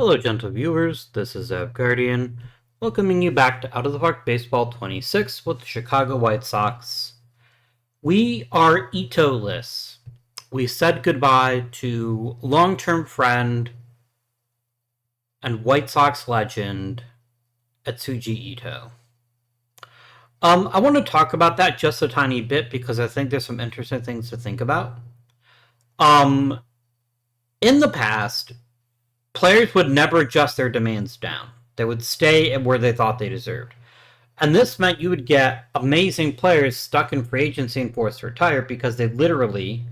Hello, gentle viewers. This is Guardian, welcoming you back to Out of the Park Baseball 26 with the Chicago White Sox. We are Ito-less. We said goodbye to long-term friend and White Sox legend Atsuji Ito. I want to talk about that just a tiny bit because I think there's some interesting things to think about. Um, in the past, players would never adjust their demands down. They would stay at where they thought they deserved. And this meant you would get amazing players stuck in free agency and forced to retire because they literally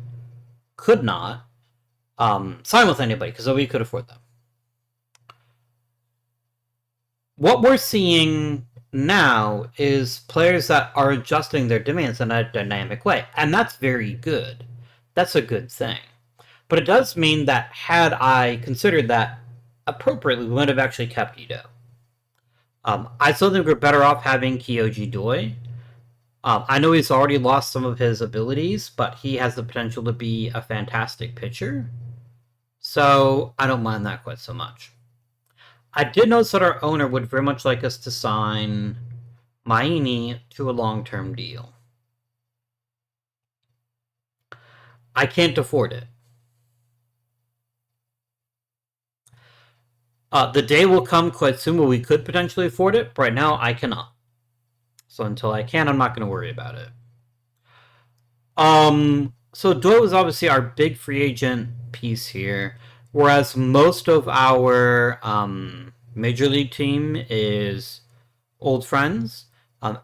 could not sign with anybody because nobody could afford them. What we're seeing now is players that are adjusting their demands in a dynamic way, and that's very good. That's a good thing. But it does mean that had I considered that appropriately, we would have actually kept Ito. I still think we're better off having Kyoji Doi. I know he's already lost some of his abilities, but he has the potential to be a fantastic pitcher. So I don't mind that quite so much. I did notice that our owner would very much like us to sign Maini to a long-term deal. I can't afford it. The day will come quite soon where we could potentially afford it. But right now, I cannot. So until I can, I'm not going to worry about it. So Doi was obviously our big free agent piece here, whereas most of our major league team is old friends.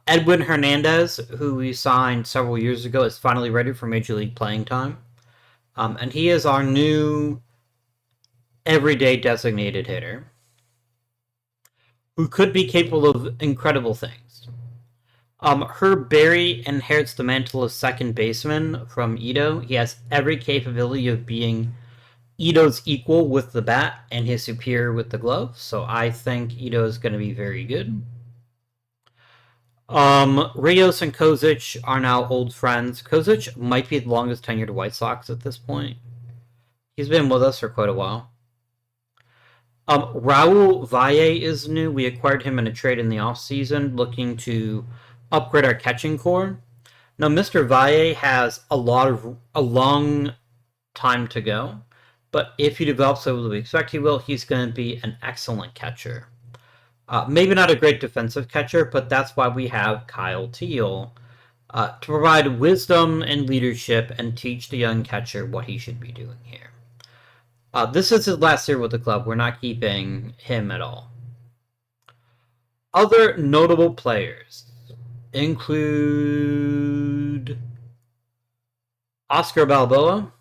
Edwin Hernandez, who we signed several years ago, is finally ready for major league playing time. And he is our new everyday designated hitter who could be capable of incredible things. Herb Berry inherits the mantle of second baseman from Ito. He has every capability of being Ito's equal with the bat and his superior with the glove, so I think Ito is going to be very good. Rios and Kozic are now old friends. Kozic might be the longest tenured White Sox at this point. He's been with us for quite a while. Raul Valle is new. We acquired him in a trade in the offseason, looking to upgrade our catching core. Now, Mr. Valle has a long time to go, but if he develops as we expect he will, he's going to be an excellent catcher. Maybe not a great defensive catcher, but that's why we have Kyle Teal to provide wisdom and leadership and teach the young catcher what he should be doing here. This is his last year with the club. We're not keeping him at all. Other notable players include Oscar Balboa,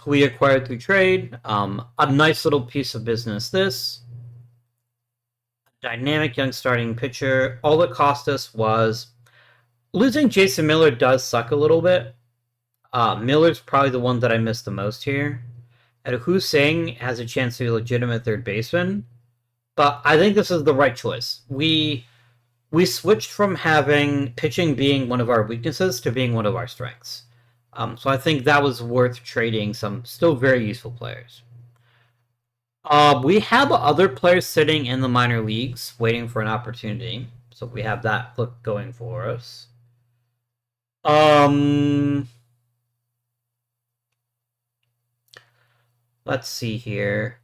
who we acquired through trade. A nice little piece of business this. Dynamic young starting pitcher. All it cost us was losing Jason Miller does suck a little bit. Miller's probably the one that I missed the most here. And Hussein has a chance to be a legitimate third baseman, but I think this is the right choice. We switched from having pitching being one of our weaknesses to being one of our strengths. So I think that was worth trading some still very useful players. We have other players sitting in the minor leagues waiting for an opportunity, so we have that look going for us. Let's see here.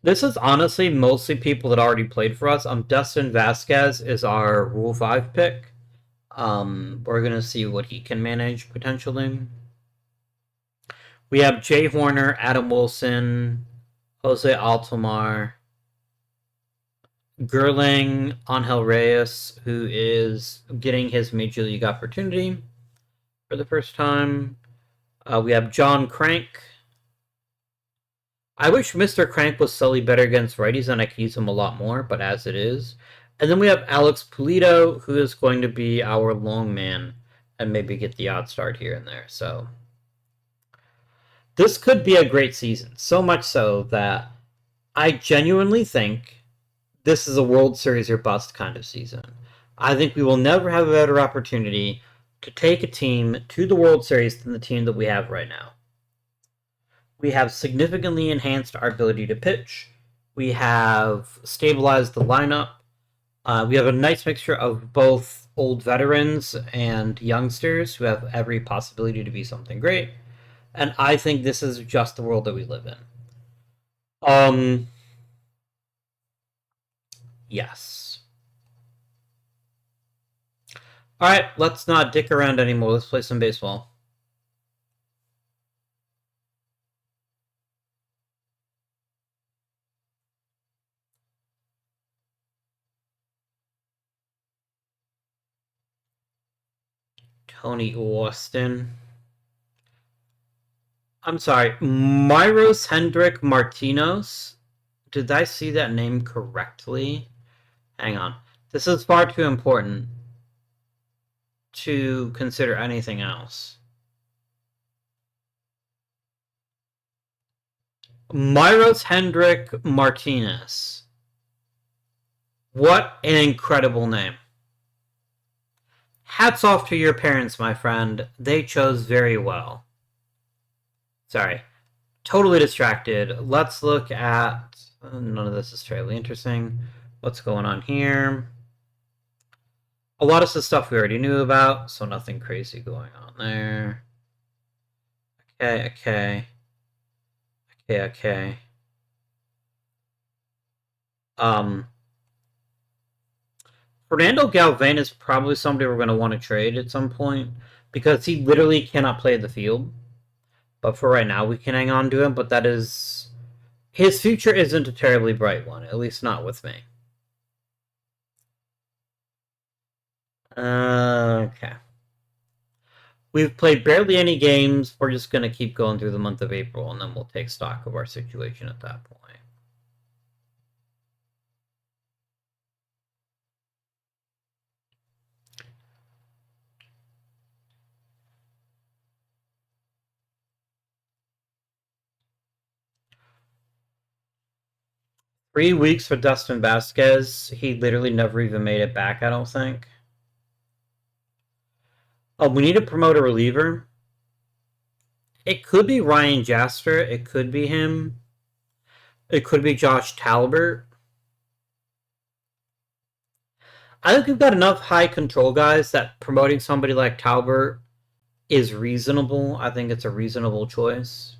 This is honestly mostly people that already played for us. Dustin Vasquez is our Rule 5 pick. We're going to see what he can manage, potentially. We have Jay Horner, Adam Wilson, Jose Altomar, Gerling, Angel Reyes, who is getting his Major League opportunity for the first time. We have John Crank. I wish Mr. Crank was slightly better against righties and I could use him a lot more, but as it is. And then we have Alex Pulido, who is going to be our long man and maybe get the odd start here and there. So this could be a great season, so much so that I genuinely think this is a World Series or bust kind of season. I think we will never have a better opportunity to take a team to the World Series than the team that we have right now. We have significantly enhanced our ability to pitch. We have stabilized the lineup. We have a nice mixture of both old veterans and youngsters who have every possibility to be something great. And I think this is just the world that we live in. Yes. All right, let's not dick around anymore. Let's play some baseball. Tony Austin. I'm sorry, Myros Hendrik Martinos. Did I see that name correctly? Hang on. This is far too important to consider anything else. Myros Hendrik Martinez. What an incredible name. Hats off to your parents, my friend. They chose very well. Sorry. Totally distracted. Let's look at... None of this is terribly interesting. What's going on here? A lot of the stuff we already knew about, so nothing crazy going on there. Okay. Fernando Galvan is probably somebody we're going to want to trade at some point because he literally cannot play the field. But for right now, we can hang on to him. But that is... His future isn't a terribly bright one, at least not with me. Okay. We've played barely any games. We're just going to keep going through the month of April, and then we'll take stock of our situation at that point. 3 weeks for Dustin Vasquez. He literally never even made it back, I don't think. Oh, we need to promote a reliever. It could be Ryan Jasper. It could be him. It could be Josh Talbert. I think we've got enough high control guys that promoting somebody like Talbert is reasonable. I think it's a reasonable choice.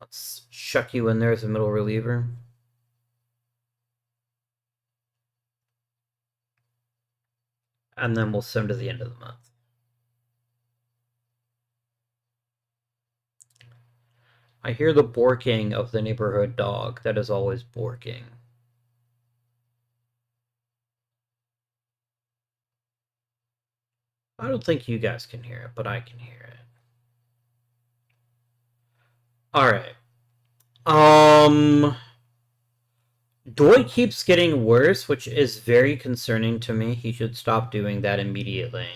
Let's chuck you in there as a middle reliever. And then we'll send to the end of the month. I hear the barking of the neighborhood dog that is always barking. I don't think you guys can hear it, but I can hear it. Alright. Doi keeps getting worse, which is very concerning to me. He should stop doing that immediately.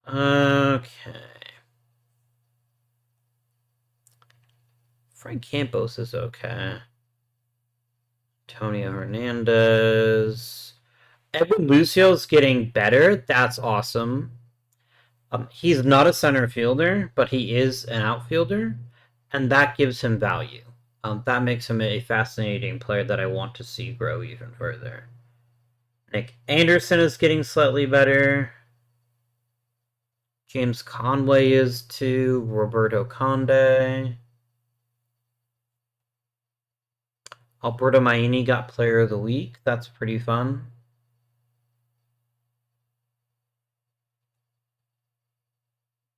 Okay. Frank Campos is okay. Antonio Hernandez. Edwin Lucio's getting better. That's awesome. He's not a center fielder, but he is an outfielder, and that gives him value. That makes him a fascinating player that I want to see grow even further. Nick Anderson is getting slightly better. James Conway is too. Roberto Conde. Alberto Maini got Player of the Week. That's pretty fun.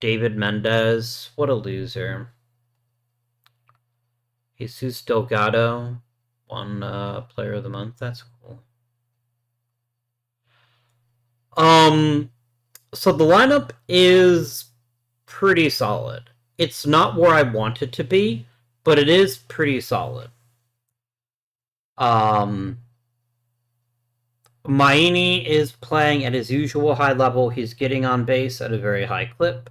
David Mendez. What a loser. Jesus Delgado won Player of the Month. That's cool. So the lineup is pretty solid. It's not where I want it to be, but it is pretty solid. Maini is playing at his usual high level. He's getting on base at a very high clip.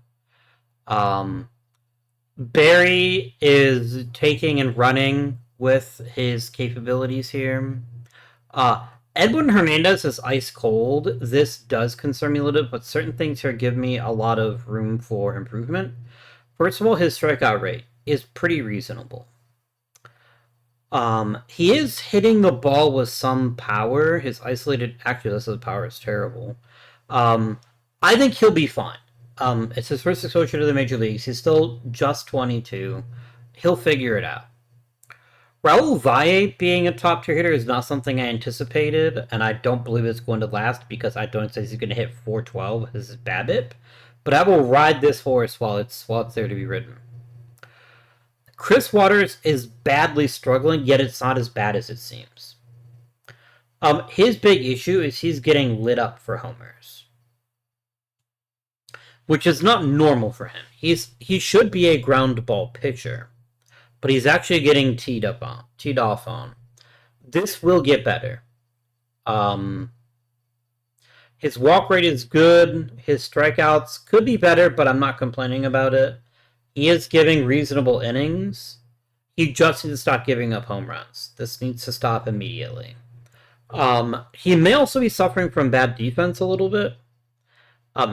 Barry is taking and running with his capabilities here. Edwin Hernandez is ice cold. This does concern me a little bit, but certain things here give me a lot of room for improvement. First of all, his strikeout rate is pretty reasonable. He is hitting the ball with some power. His isolated accuracy power is terrible. Um, I think he'll be fine. It's his first exposure to the major leagues. He's still just 22. He'll figure it out. Raul Valle being a top tier hitter is not something I anticipated, and I don't believe it's going to last because I don't think he's going to hit 412 as his BABIP. But I will ride this horse while it's there to be ridden. Chris Waters is badly struggling, yet it's not as bad as it seems. His big issue is he's getting lit up for homers, which is not normal for him. He should be a ground ball pitcher, but he's actually getting teed off on. This will get better. His walk rate is good. His strikeouts could be better, but I'm not complaining about it. He is giving reasonable innings. He just needs to stop giving up home runs. This needs to stop immediately. He may also be suffering from bad defense a little bit.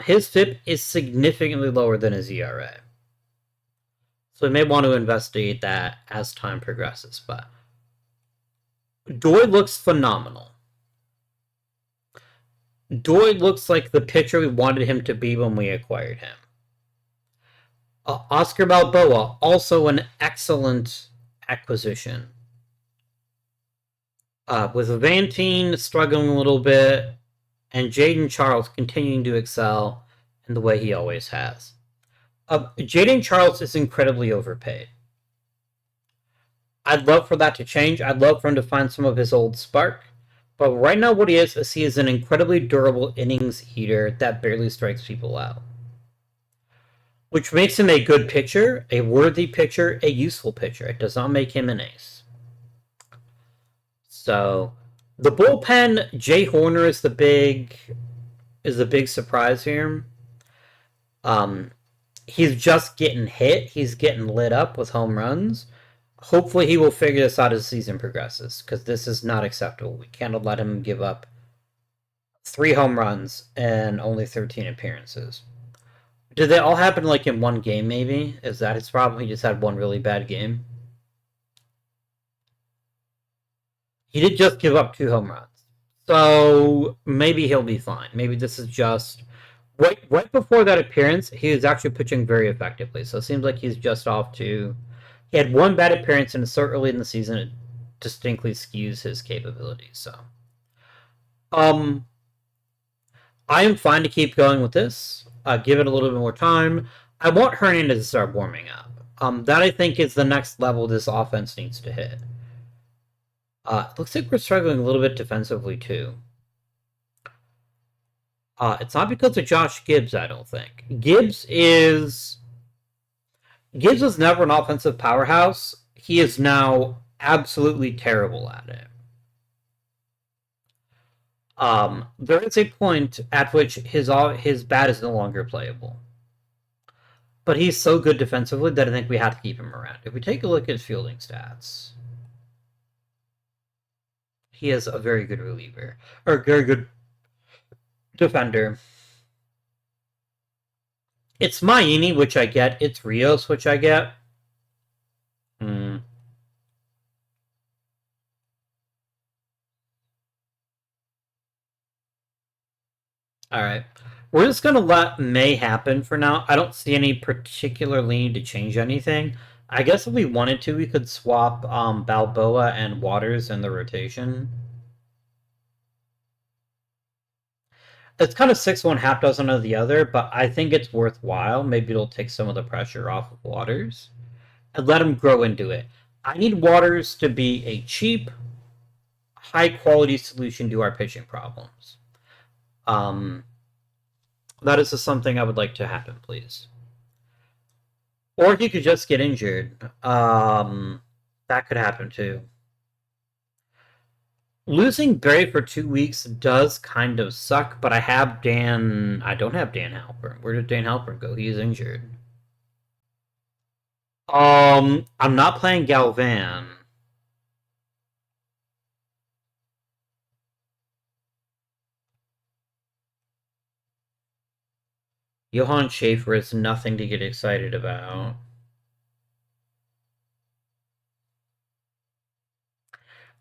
His FIP is significantly lower than his ERA. So we may want to investigate that as time progresses. But Doy looks phenomenal. Doy looks like the pitcher we wanted him to be when we acquired him. Oscar Balboa, also an excellent acquisition. With Vantine struggling a little bit, and Jaden Charles continuing to excel in the way he always has. Jaden Charles is incredibly overpaid. I'd love for that to change. I'd love for him to find some of his old spark. But right now what he is he is an incredibly durable innings eater that barely strikes people out. Which makes him a good pitcher, a worthy pitcher, a useful pitcher. It does not make him an ace. So the bullpen, Jay Horner is the big surprise here. He's just getting hit. He's getting lit up with home runs. Hopefully he will figure this out as the season progresses, because this is not acceptable. We can't let him give up 3 home runs and only 13 appearances. Did they all happen like in one game, maybe? Is that his problem? He just had one really bad game? He did just give up 2 home runs. So maybe he'll be fine. Maybe this is just... Right before that appearance, he was actually pitching very effectively. So it seems like he's just off to... He had 1 bad appearance, and so early in the season, it distinctly skews his capabilities. So, I am fine to keep going with this. Give it a little bit more time. I want Hernandez to start warming up. That I think is the next level this offense needs to hit. Looks like we're struggling a little bit defensively too. It's not because of Josh Gibbs, I don't think. Gibbs was never an offensive powerhouse. He is now absolutely terrible at it. There is a point at which his bat is no longer playable. But he's so good defensively that I think we have to keep him around. If we take a look at his fielding stats, he is a very good reliever. Or very good defender. It's Maini, which I get. It's Rios, which I get. Alright. We're just going to let May happen for now. I don't see any particular need to change anything. I guess if we wanted to, we could swap Balboa and Waters in the rotation. It's kind of 6-1, half dozen of the other, but I think it's worthwhile. Maybe it'll take some of the pressure off of Waters and let him grow into it. I need Waters to be a cheap, high-quality solution to our pitching problems. That is just something I would like to happen, please. Or he could just get injured. That could happen too. Losing Barry for 2 weeks does kind of suck, but I don't have Dan Halpern. Where did Dan Halpern go? He is injured. I'm not playing Galvan. Johann Schaefer is nothing to get excited about.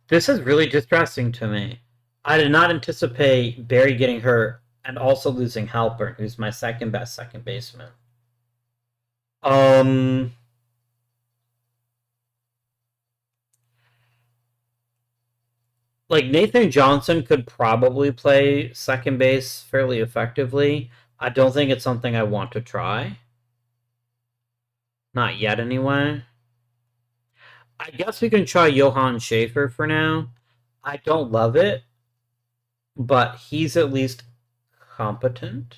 This is really distressing to me. I did not anticipate Barry getting hurt and also losing Halpern, who's my second best second baseman. Um, like Nathan Johnson could probably play second base fairly effectively. I don't think it's something I want to try. Not yet, anyway. I guess we can try Johann Schaefer for now. I don't love it, but he's at least competent.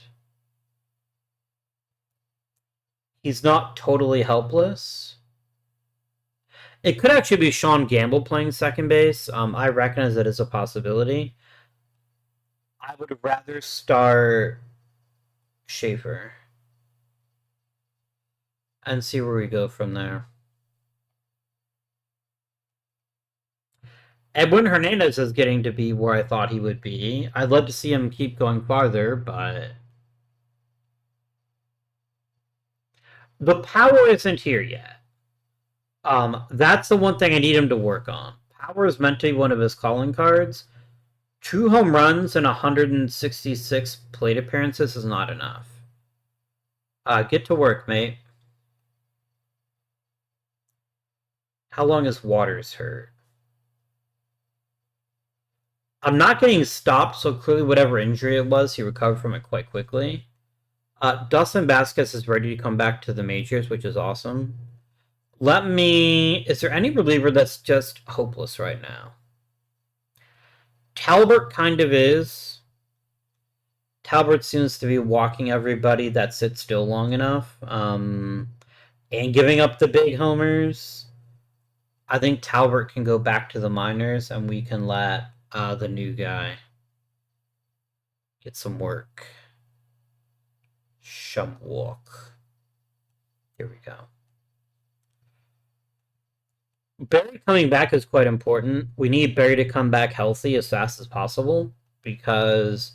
He's not totally helpless. It could actually be Sean Gamble playing second base. I recognize that as a possibility. I would rather start Schaefer and see where we go from there. Edwin Hernandez is getting to be where I thought he would be. I'd love to see him keep going farther, but the power isn't here yet. That's the one thing I need him to work on. Power is meant to be one of his calling cards. 2 home runs and 166 plate appearances is not enough. Get to work, mate. How long is Waters hurt? I'm not getting stopped, so clearly whatever injury it was, he recovered from it quite quickly. Dustin Vasquez is ready to come back to the majors, which is awesome. Is there any reliever that's just hopeless right now? Talbot kind of is. Talbot seems to be walking everybody that sits still long enough. And giving up the big homers. I think Talbot can go back to the minors, and we can let the new guy get some work. Shumwalk. Here we go. Barry coming back is quite important. We need Barry to come back healthy as fast as possible because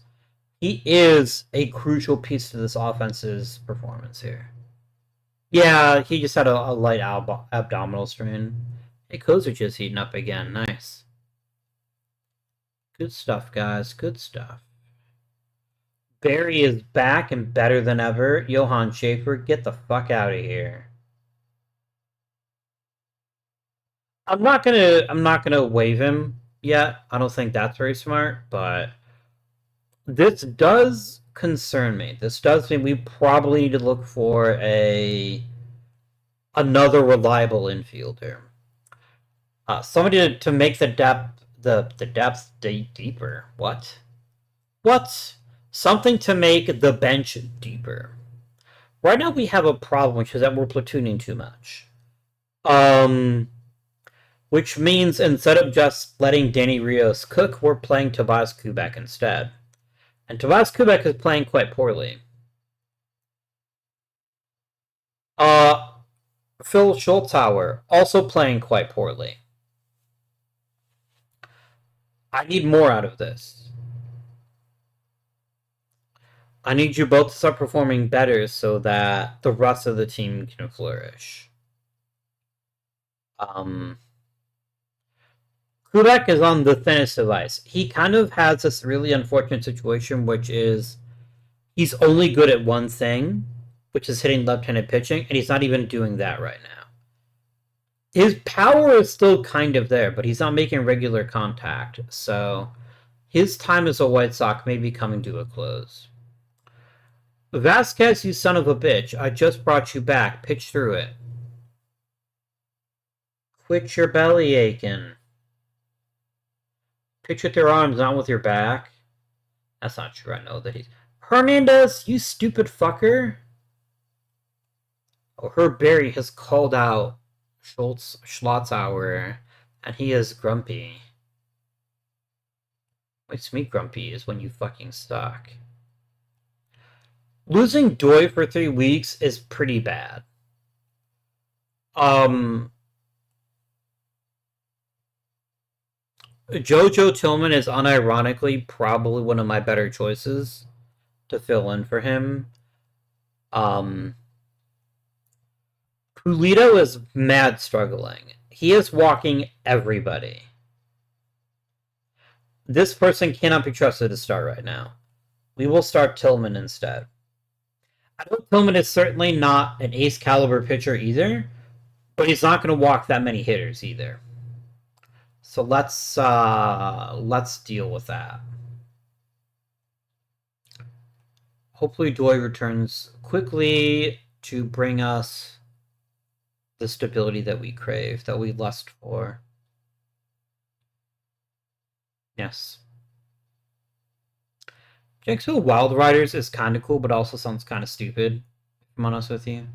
he is a crucial piece to this offense's performance here. Yeah, he just had a light abdominal strain. Hey, Kozich is heating up again. Nice. Good stuff, guys. Good stuff. Barry is back and better than ever. Johann Schaefer, get the fuck out of here. I'm not gonna waive him yet. I don't think that's very smart, but this does concern me. This does mean we probably need to look for another reliable infielder. Somebody to make the depth deeper. What? What? Something to make the bench deeper. Right now we have a problem, which is that we're platooning too much. Which means instead of just letting Danny Rios cook, we're playing Tobias Kubek instead. And Tobias Kubek is playing quite poorly. Phil Schultzauer, also playing quite poorly. I need more out of this. I need you both to start performing better so that the rest of the team can flourish. Kubek is on the thinnest of ice. He kind of has this really unfortunate situation, which is he's only good at one thing, which is hitting left-handed pitching, and he's not even doing that right now. His power is still kind of there, but he's not making regular contact, so his time as a White Sox may be coming to a close. Vasquez, you son of a bitch, I just brought you back. Pitch through it. Quit your belly aching. Pitch with your arms, not with your back. That's not true. I know that he's... Hernandez, you stupid fucker. Oh, Herb Berry has called out Schlotzauer, and he is grumpy. What makes me grumpy is when you fucking suck. Losing Doi for 3 weeks is pretty bad. Jojo Tillman is unironically probably one of my better choices to fill in for him. Pulido is mad struggling. He is walking everybody. This person cannot be trusted to start right now. We will start Tillman instead. I know Tillman is certainly not an ace caliber pitcher either, but he's not going to walk that many hitters either. So let's deal with that. Hopefully Doi returns quickly to bring us the stability that we crave, that we lust for. Yes. Jacksonville Wild Riders is kind of cool, but also sounds kind of stupid, if I'm honest with you.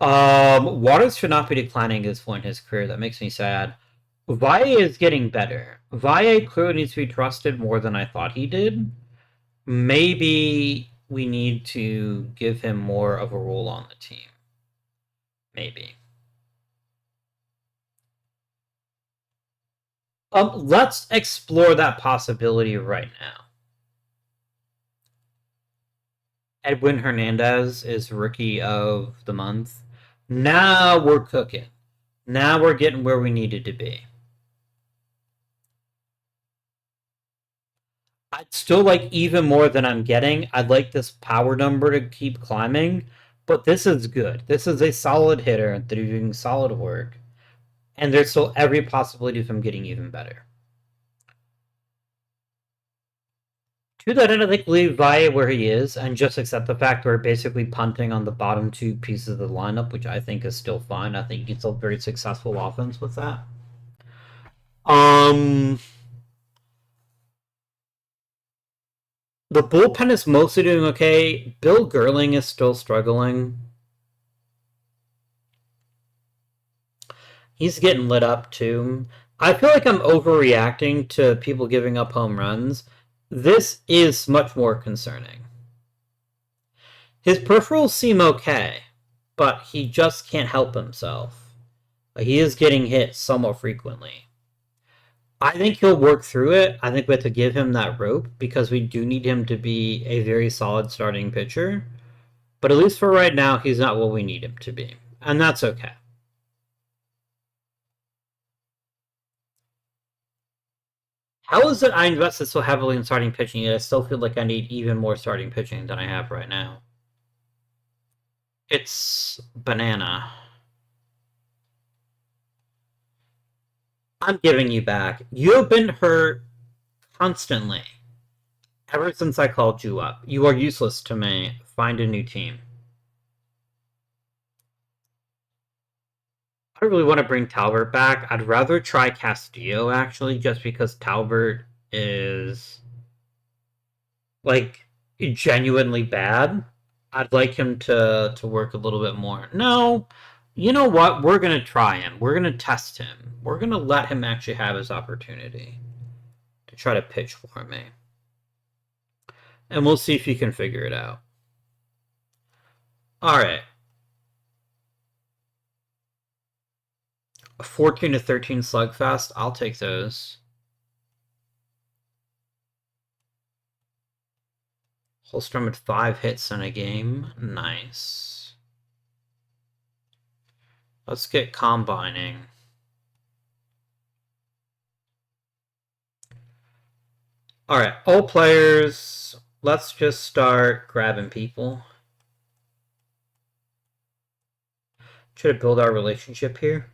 Waters should not be declining at this point in his career. That makes me sad. Valle is getting better. Valle clearly needs to be trusted more than I thought he did. Maybe we need to give him more of a role on the team. Maybe. Let's explore that possibility right now. Edwin Hernandez is Rookie of the Month. Now we're cooking. Now we're getting where we needed to be. I'd still like even more than I'm getting. I'd like this power number to keep climbing, but this is good. This is a solid hitter that is doing solid work, and there's still every possibility of him getting even better. To that end, I think leave Valle where he is and just accept the fact we're basically punting on the bottom two pieces of the lineup, which I think is still fine. I think it's a very successful offense with that. The bullpen is mostly doing okay. Bill Gerling is still struggling. He's getting lit up too. I feel like I'm overreacting to people giving up home runs. This is much more concerning. His peripherals seem okay, but he just can't help himself. He is getting hit somewhat frequently. I think he'll work through it. I think we have to give him that rope because we do need him to be a very solid starting pitcher. But at least for right now, he's not what we need him to be. And that's okay. How is it I invested so heavily in starting pitching yet I still feel like I need even more starting pitching than I have right now? It's banana. I'm giving you back. You have been hurt constantly ever since I called you up. You are useless to me. Find a new team. I don't really want to bring Talbert back. I'd rather try Castillo, actually, just because Talbert is, like, genuinely bad. I'd like him to work a little bit more. No, you know what? We're going to try him. We're going to test him. We're going to let him actually have his opportunity to try to pitch for me. And we'll see if he can figure it out. All right. 14 to 13 slugfest. I'll take those. Holstrom at 5 hits in a game. Nice. Let's get combining. Alright, all players, let's just start grabbing people. Try to build our relationship here.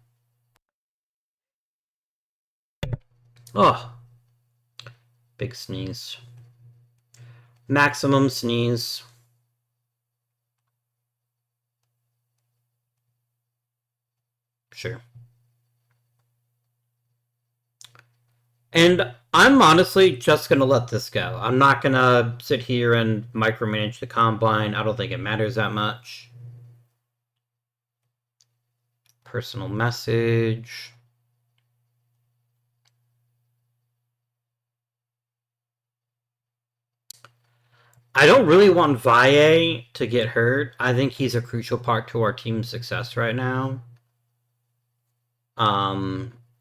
Oh. Big sneeze. Maximum sneeze. Sure. And I'm honestly just going to let this go. I'm not going to sit here and micromanage the combine. I don't think it matters that much. Personal message. I don't really want Valle to get hurt. I think he's a crucial part to our team's success right now.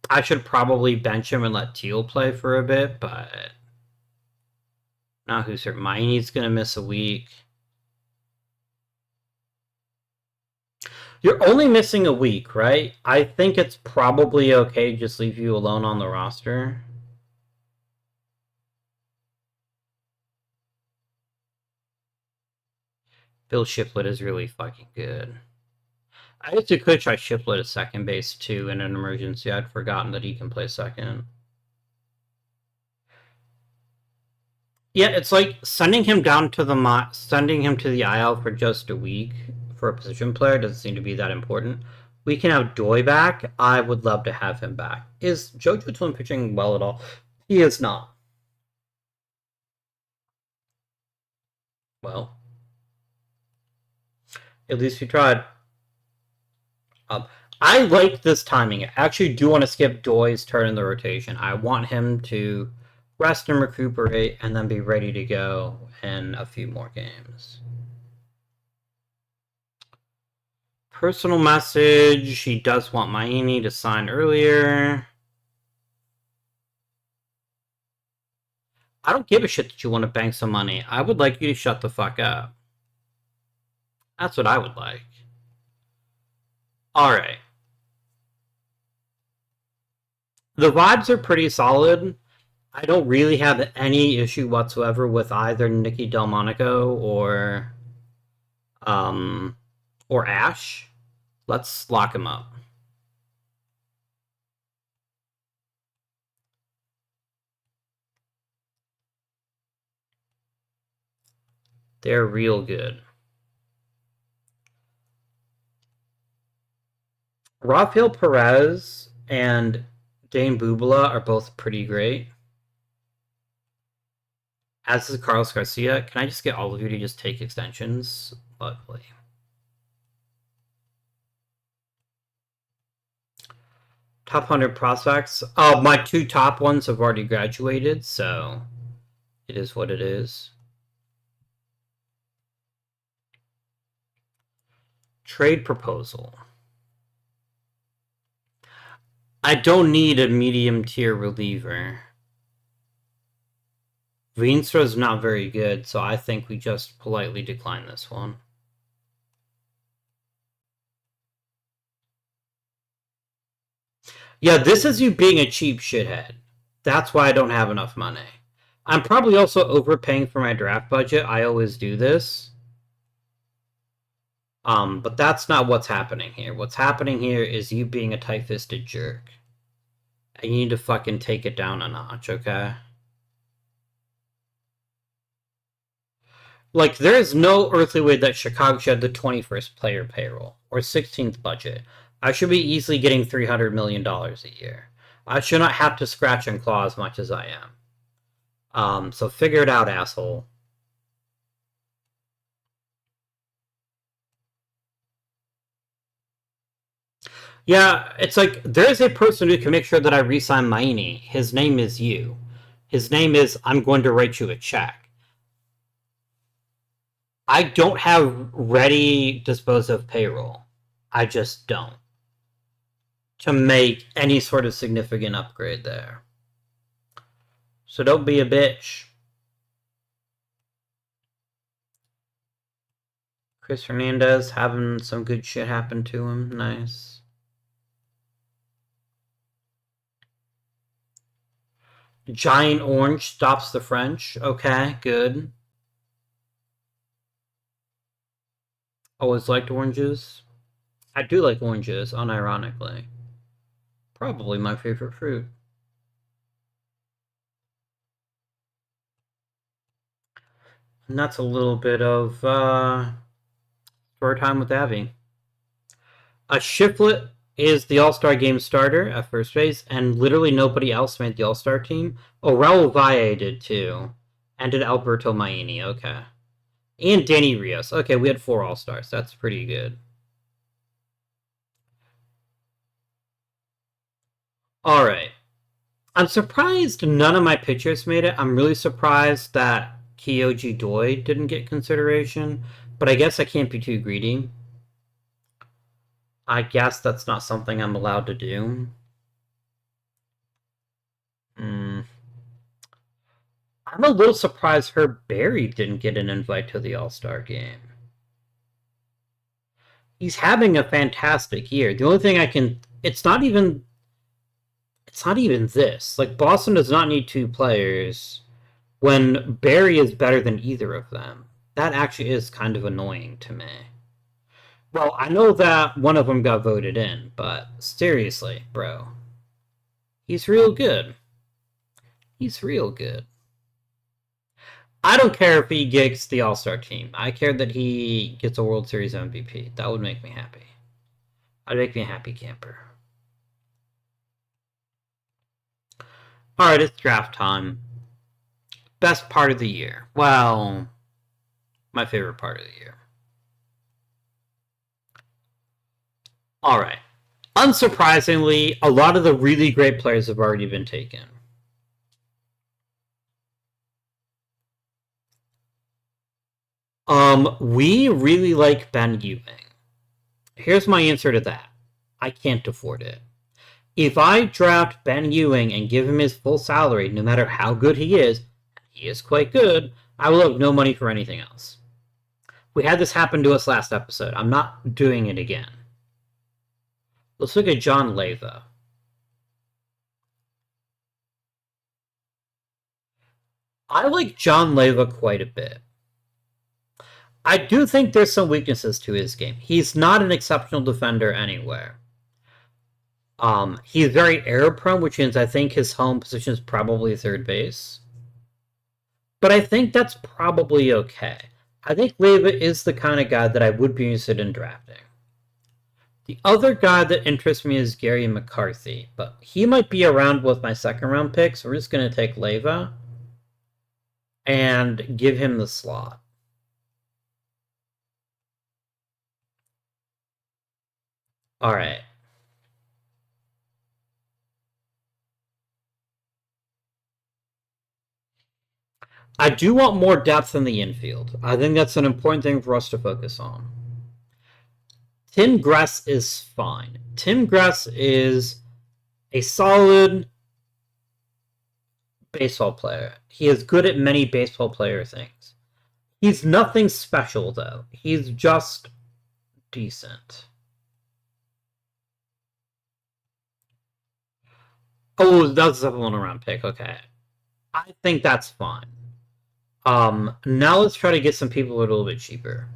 I should probably bench him and let Teal play for a bit, but now who's hurt? Miney's gonna miss a week. You're only missing a week, right? I think it's probably okay to just leave you alone on the roster. Phil Shiplet is really fucking good. I guess you could try Shiplet at second base too in an emergency. I'd forgotten that he can play second. Yeah, it's like sending him to the IL for just a week for a position player doesn't seem to be that important. We can have Doi back. I would love to have him back. Is JoJo Twin pitching well at all? He is not. Well, at least we tried. Um, I like this timing. I actually do want to skip Doy's turn in the rotation. I want him to rest and recuperate and then be ready to go in a few more games. Personal message. He does want Maini to sign earlier. I don't give a shit that you want to bank some money. I would like you to shut the fuck up. That's what I would like. Alright. The vibes are pretty solid. I don't really have any issue whatsoever with either Nicky Delmonico or Ash. Let's lock him up. They're real good. Rafael Perez and Dane Bubala are both pretty great. As is Carlos Garcia. Can I just get all of you to just take extensions? Lovely. Top 100 prospects. Oh, my two top ones have already graduated, so it is what it is. Trade proposal. I don't need a medium tier reliever. Veenstra's not very good, so I think we just politely decline this one. Yeah, this is you being a cheap shithead. That's why I don't have enough money. I'm probably also overpaying for my draft budget. I always do this. But that's not what's happening here. What's happening here is you being a tight-fisted jerk. And you need to fucking take it down a notch, okay? Like, there is no earthly way that Chicago should have the 21st player payroll or 16th budget. I should be easily getting $300 million a year. I should not have to scratch and claw as much as I am. So figure it out, asshole. Yeah, it's like, there is a person who can make sure that I re-sign Maini. His name is you. His name is, I'm going to write you a check. I don't have ready dispose of payroll. I just don't. To make any sort of significant upgrade there. So don't be a bitch. Chris Hernandez having some good shit happen to him. Nice. Giant Orange stops the French. Okay, good. Always liked oranges. I do like oranges, unironically. Probably my favorite fruit. And that's a little bit of story time with Abby. A Shiflet is the All-Star Game starter at first base, and literally nobody else made the All-Star team. Oh, Raul Valle did too. And did Alberto Maini, okay. And Danny Rios. Okay, we had 4 All-Stars. That's pretty good. Alright. I'm surprised none of my pitchers made it. I'm really surprised that Kyoji Doi didn't get consideration, but I guess I can't be too greedy. I guess that's not something I'm allowed to do. I'm a little surprised Herb Berry didn't get an invite to the All-Star game. He's having a fantastic year. The only thing I can... It's not even this. Like, Boston does not need two players when Barry is better than either of them. That actually is kind of annoying to me. Well, I know that one of them got voted in, but seriously, bro. He's real good. He's real good. I don't care if he gets the All-Star team. I care that he gets a World Series MVP. That would make me happy. That'd make me a happy camper. Alright, it's draft time. Best part of the year. Well, my favorite part of the year. Alright. Unsurprisingly, a lot of the really great players have already been taken. We really like Ben Ewing. Here's my answer to that. I can't afford it. If I draft Ben Ewing and give him his full salary, no matter how good he is quite good, I will have no money for anything else. We had this happen to us last episode. I'm not doing it again. Let's look at John Leyva. I like John Leyva quite a bit. I do think there's some weaknesses to his game. He's not an exceptional defender anywhere. He's very error prone, which means I think his home position is probably third base. But I think that's probably okay. I think Leyva is the kind of guy that I would be interested in drafting. The other guy that interests me is Gary McCarthy, but he might be around with my second round pick, so we're just going to take Leyva and give him the slot. Alright. I do want more depth in the infield. I think that's an important thing for us to focus on. Tim Gress is fine. Tim Gress is a solid baseball player. He is good at many baseball player things. He's nothing special, though. He's just decent. Oh, that was a 1-round pick. Okay. I think that's fine. Now let's try to get some people a little bit cheaper.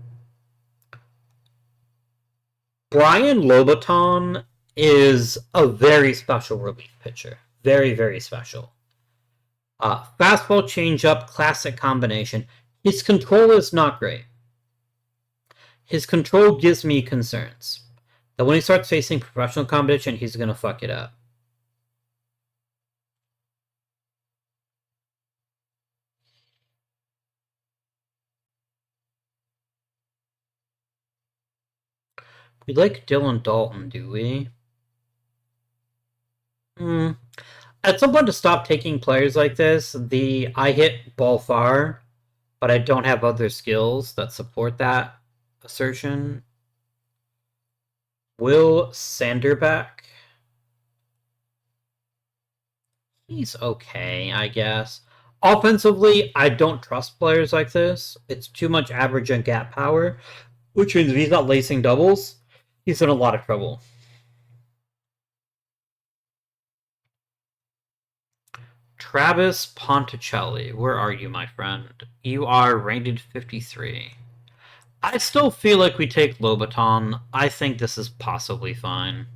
Brian Lobaton is a very special relief pitcher. Very, very special. Fastball changeup, classic combination. His control is not great. His control gives me concerns. That when he starts facing professional competition, he's going to fuck it up. We like Dylan Dalton, do we? At some point to stop taking players like this, I hit ball far, but I don't have other skills that support that assertion. Will Sanderbeck? He's okay, I guess. Offensively, I don't trust players like this. It's too much average and gap power, which means if he's not lacing doubles, he's in a lot of trouble. Travis Ponticelli, where are you, my friend? You are rated 53. I still feel like we take Lobaton. I think this is possibly fine.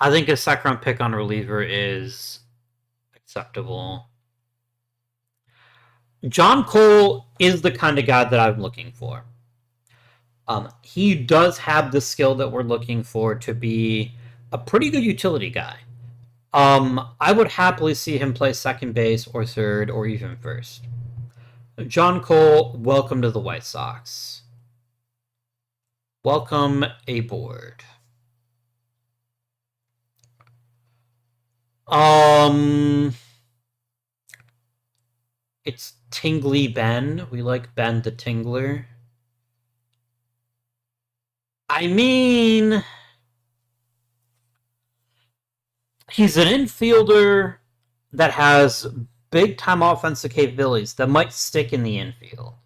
I think a second-round pick on reliever is acceptable. John Cole is the kind of guy that I'm looking for. He does have the skill that we're looking for to be a pretty good utility guy. I would happily see him play second base or third or even first. John Cole, welcome to the White Sox. Welcome aboard. It's Tingly Ben. We like Ben the Tingler. I mean, he's an infielder that has big-time offensive capabilities that might stick in the infield.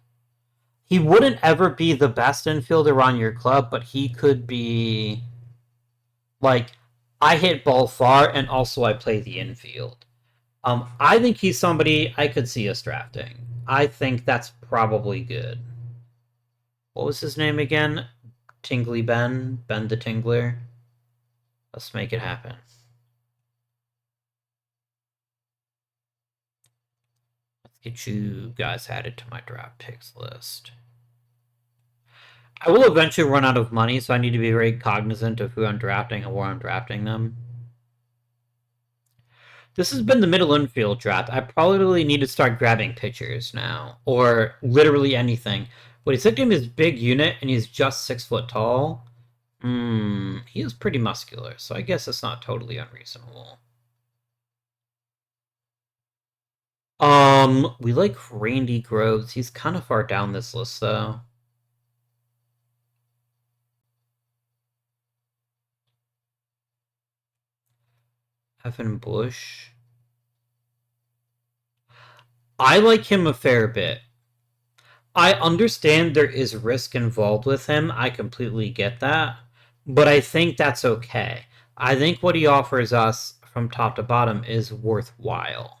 He wouldn't ever be the best infielder on your club, but he could be like, I hit ball far and also I play the infield. I think he's somebody I could see us drafting. I think that's probably good. What was his name again? Tingly Ben? Ben the Tingler? Let's make it happen. Let's get you guys added to my draft picks list. I will eventually run out of money, so I need to be very cognizant of who I'm drafting and where I'm drafting them. This has been the middle infield draft. I probably need to start grabbing pitchers now, or literally anything. But he's looking at his big unit, and he's just 6 foot tall. He is pretty muscular, so I guess it's not totally unreasonable. We like Randy Groves. He's kind of far down this list, though. Evan Bush. I like him a fair bit. I understand there is risk involved with him. I completely get that. But I think that's okay. I think what he offers us from top to bottom is worthwhile.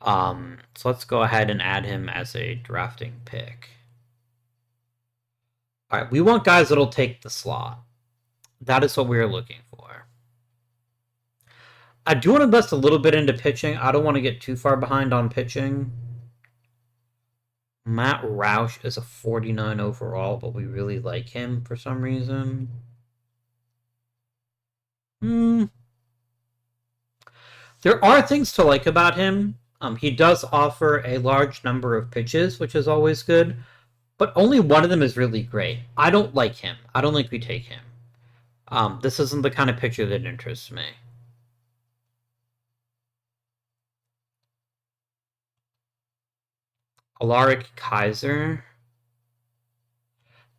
So let's go ahead and add him as a drafting pick. All right, we want guys that'll take the slot. That is what we're looking for. I do want to invest a little bit into pitching. I don't want to get too far behind on pitching. Matt Roush is a 49 overall, but we really like him for some reason. There are things to like about him. He does offer a large number of pitches, which is always good, but only one of them is really great. I don't like him. I don't think we take him. This isn't the kind of pitcher that interests me. Alaric Kaiser.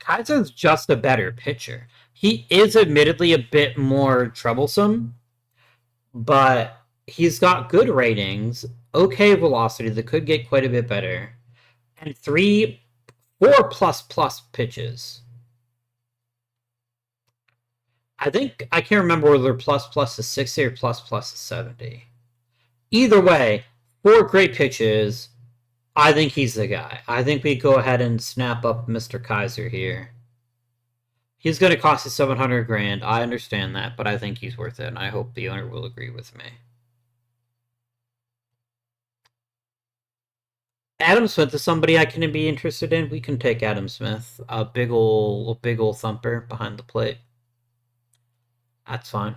Kaiser's just a better pitcher. He is admittedly a bit more troublesome, but he's got good ratings, okay velocity that could get quite a bit better, and 4+ pitches. I think I can't remember whether plus is 60 or plus is 70. Either way, 4 great pitches. I think he's the guy. I think we go ahead and snap up Mr. Kaiser here. He's going to cost you $700,000. I understand that, but I think he's worth it, and I hope the owner will agree with me. Adam Smith is somebody I can be interested in. We can take Adam Smith, a big ol' thumper behind the plate. That's fine.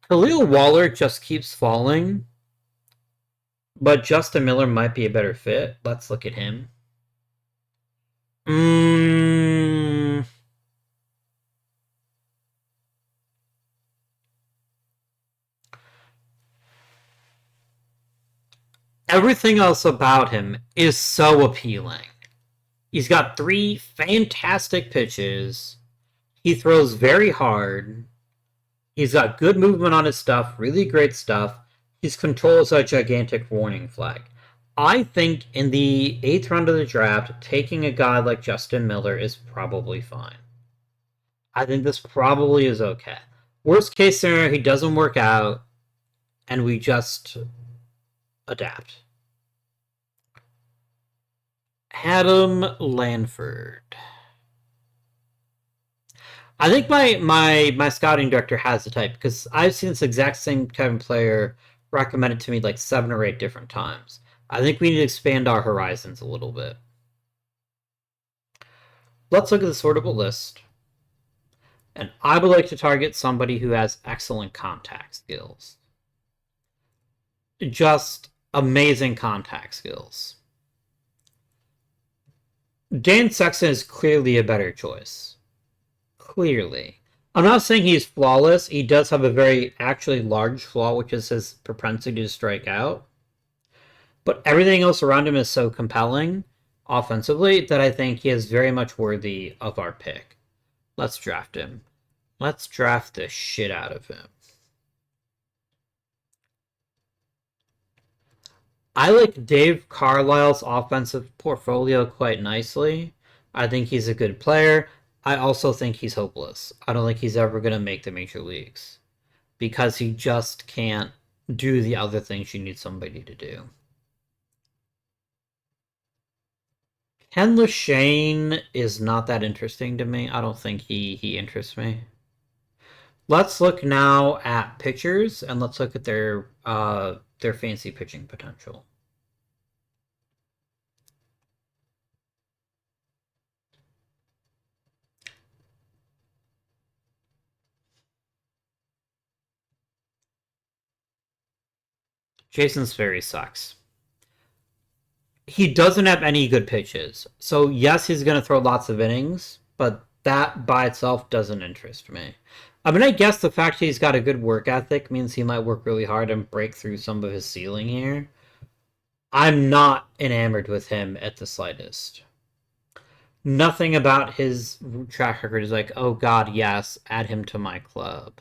Khalil Waller just keeps falling, but Justin Miller might be a better fit. Let's look at him. Everything else about him is so appealing. He's got 3 fantastic pitches. He throws very hard. He's got good movement on his stuff, really great stuff. His control is a gigantic warning flag. I think in the 8th round of the draft, taking a guy like Justin Miller is probably fine. I think this probably is okay. Worst case scenario, he doesn't work out, and we just adapt. Adam Lanford. I think my scouting director has the type, because I've seen this exact same kind of player recommended to me like 7 or 8 different times. I think we need to expand our horizons a little bit. Let's look at the sortable list. And I would like to target somebody who has excellent contact skills. Just amazing contact skills. Dan Sexton is clearly a better choice. Clearly. I'm not saying he's flawless. He does have a very actually large flaw, which is his propensity to strike out. But everything else around him is so compelling offensively that I think he is very much worthy of our pick. Let's draft him. Let's draft the shit out of him. I like Dave Carlisle's offensive portfolio quite nicely. I think he's a good player. I also think he's hopeless. I don't think he's ever going to make the major leagues because he just can't do the other things you need somebody to do. Ken Lashane is not that interesting to me. I don't think he interests me. Let's look now at pitchers and let's look at their fancy pitching potential. Jason Sperry sucks. He doesn't have any good pitches. So yes, he's going to throw lots of innings, but that by itself doesn't interest me. I mean, I guess the fact he's got a good work ethic means he might work really hard and break through some of his ceiling here. I'm not enamored with him at the slightest. Nothing about his track record is like, oh god, yes, add him to my club.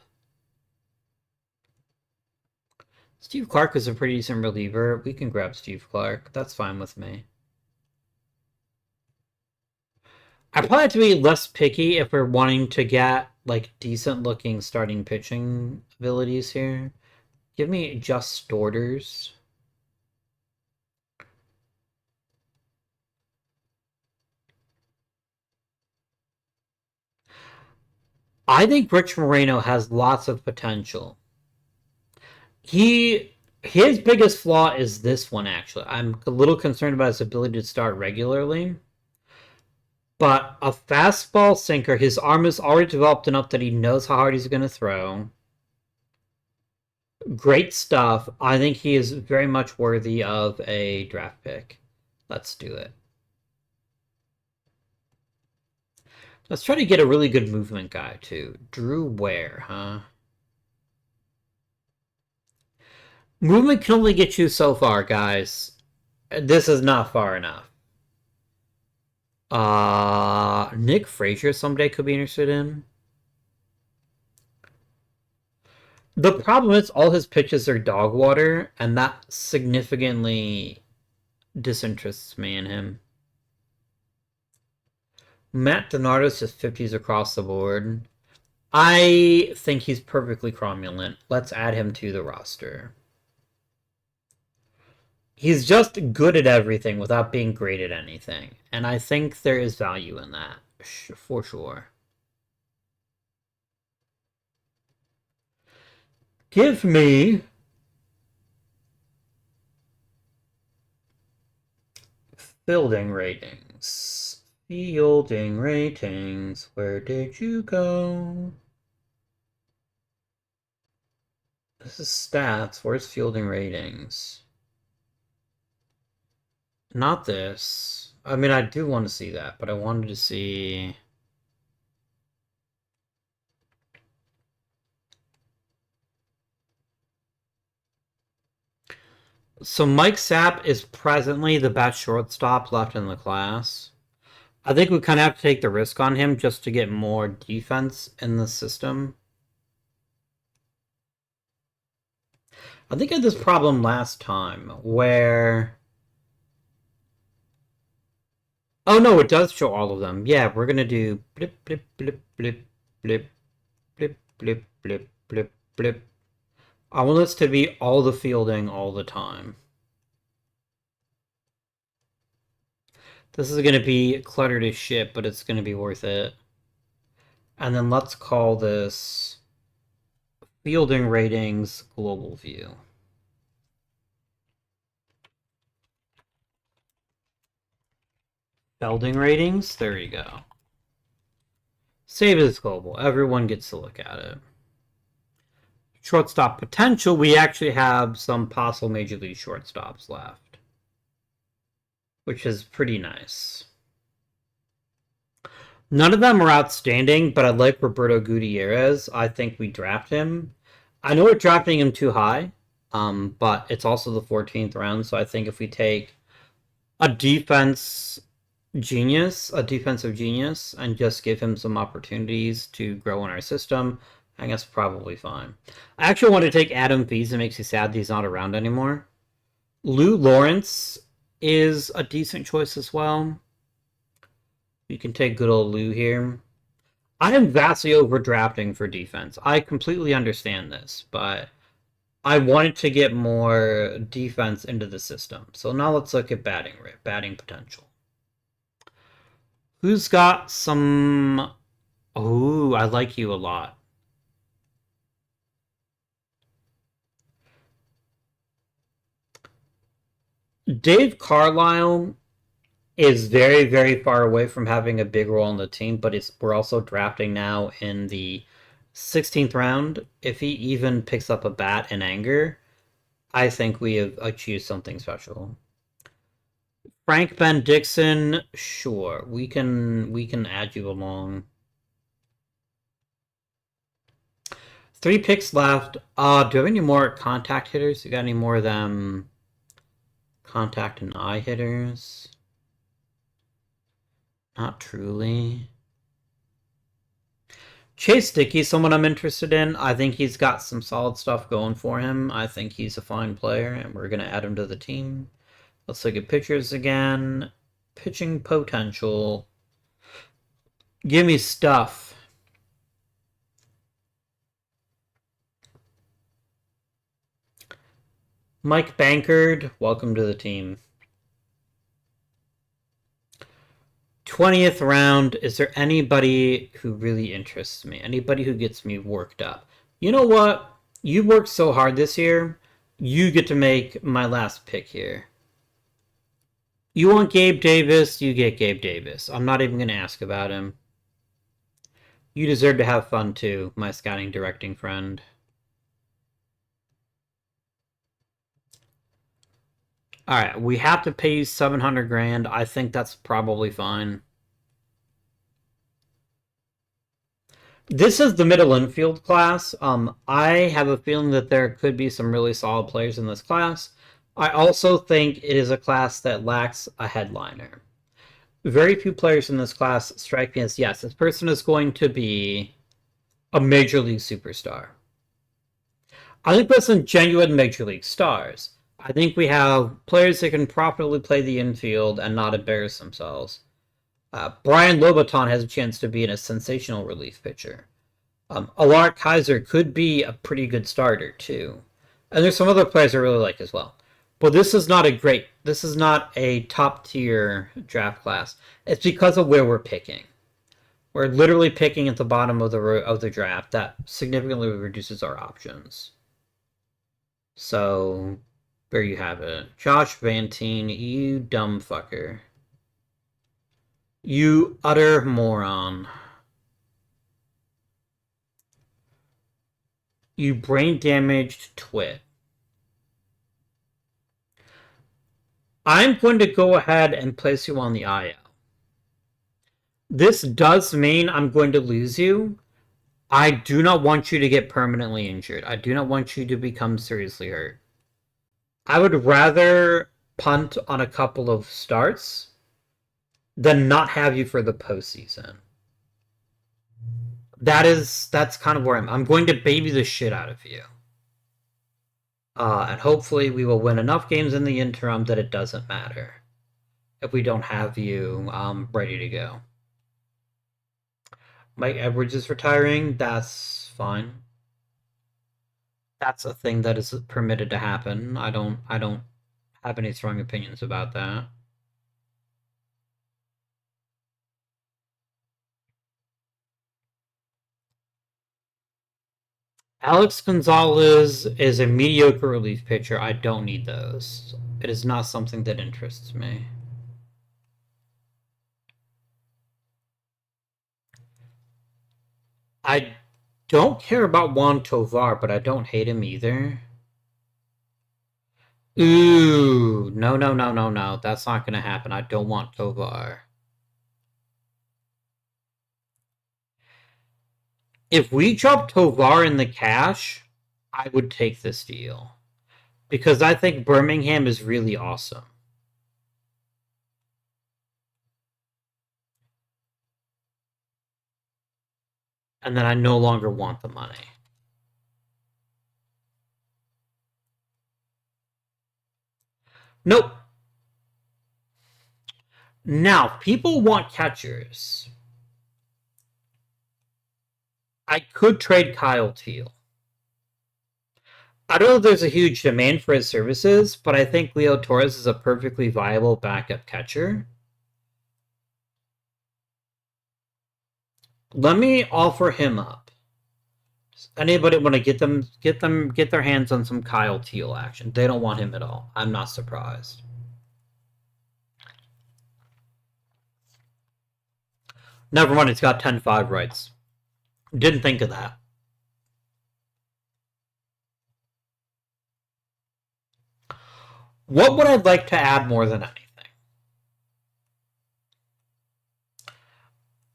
Steve Clark is a pretty decent reliever. We can grab Steve Clark. That's fine with me. I probably have to be less picky if we're wanting to get like decent looking starting pitching abilities here. Give me just starters. I think Rich Moreno has lots of potential. His biggest flaw is this one actually. I'm a little concerned about his ability to start regularly. But a fastball sinker, his arm is already developed enough that he knows how hard he's going to throw. Great stuff. I think he is very much worthy of a draft pick. Let's do it. Let's try to get a really good movement guy, too. Drew Ware, huh? Movement can only get you so far, guys. This is not far enough. Nick Frazier someday could be interested in. The problem is all his pitches are dog water, and that significantly disinterests me in him. Matt Donardo's just 50s across the board. I think he's perfectly cromulent. Let's add him to the roster. He's just good at everything without being great at anything. And I think there is value in that, for sure. Give me fielding ratings. Fielding ratings. Where did you go? This is stats. Where's fielding ratings? Not this. I mean, I do want to see that, but I wanted to see... So Mike Sapp is presently the best shortstop left in the class. I think we kind of have to take the risk on him just to get more defense in the system. I think I had this problem last time where... Oh no, it does show all of them. Yeah, we're gonna do blip, blip, blip, blip, blip, blip, blip, blip, blip, blip. I want this to be all the fielding all the time. This is gonna be cluttered as shit, but it's gonna be worth it. And then let's call this fielding ratings global view. Fielding ratings, there you go. Save as global. Everyone gets to look at it. Shortstop potential, we actually have some possible major league shortstops left, which is pretty nice. None of them are outstanding, but I like Roberto Gutierrez. I think we draft him. I know we're drafting him too high, but it's also the 14th round, so I think if we take a defensive genius, and just give him some opportunities to grow in our system, I guess probably fine. I actually want to take Adam Fees. It makes me sad that he's not around anymore. Lou Lawrence is a decent choice as well. You can take good old Lou here. I am vastly overdrafting for defense. I completely understand this, but I wanted to get more defense into the system. So now let's look at batting potential. Who's got some... Oh, I like you a lot. Dave Carlisle is very, very far away from having a big role on the team, but we're also drafting now in the 16th round. If he even picks up a bat in anger, I think we have achieved something special. Frank Ben Dixon, sure, we can add you along. 3 picks left. Do you have any more contact hitters? You got any more of them contact and eye hitters? Not truly. Chase Dickey, someone I'm interested in. I think he's got some solid stuff going for him. I think he's a fine player, and we're going to add him to the team. Let's look at pitchers again. Pitching potential. Give me stuff. Mike Bankard, welcome to the team. 20th round, is there anybody who really interests me? Anybody who gets me worked up? You know what? You worked so hard this year. You get to make my last pick here. You want Gabe Davis, you get Gabe Davis. I'm not even going to ask about him. You deserve to have fun too, my scouting directing friend. Alright, we have to pay you 700 grand. I think that's probably fine. This is the middle infield class. I have a feeling that there could be some really solid players in this class. I also think it is a class that lacks a headliner. Very few players in this class strike me as, yes, this person is going to be a major league superstar. I think there's some genuine major league stars. I think we have players that can properly play the infield and not embarrass themselves. Brian Lobaton has a chance to be a sensational relief pitcher. Alaric Kaiser could be a pretty good starter too. And there's some other players I really like as well. But this is not a top tier draft class. It's because of where we're picking. We're literally picking at the bottom of the draft. That significantly reduces our options. So there you have it. Josh Vantine, you dumb fucker. You utter moron. You brain damaged twit. I'm going to go ahead and place you on the IL. This does mean I'm going to lose you. I do not want you to get permanently injured. I do not want you to become seriously hurt. I would rather punt on a couple of starts than not have you for the postseason. That's kind of where I'm going to baby the shit out of you. And hopefully we will win enough games in the interim that it doesn't matter if we don't have you ready to go. Mike Edwards is retiring. That's fine. That's a thing that is permitted to happen. I don't have any strong opinions about that. Alex Gonzalez is a mediocre relief pitcher. I don't need those. It is not something that interests me. I don't care about Juan Tovar, but I don't hate him either. Ooh, no, no, no, no, no. That's not going to happen. I don't want Tovar. If we drop Tovar in the cash, I would take this deal. Because I think Birmingham is really awesome. And then I no longer want the money. Nope. Now, people want catchers. I could trade Kyle Teal. I don't know if there's a huge demand for his services, but I think Leo Torres is a perfectly viable backup catcher. Let me offer him up. Does anybody want to get their hands on some Kyle Teal action? They don't want him at all. I'm not surprised. Never mind, it's got 10-5 rights. Didn't think of that. What would I like to add more than anything?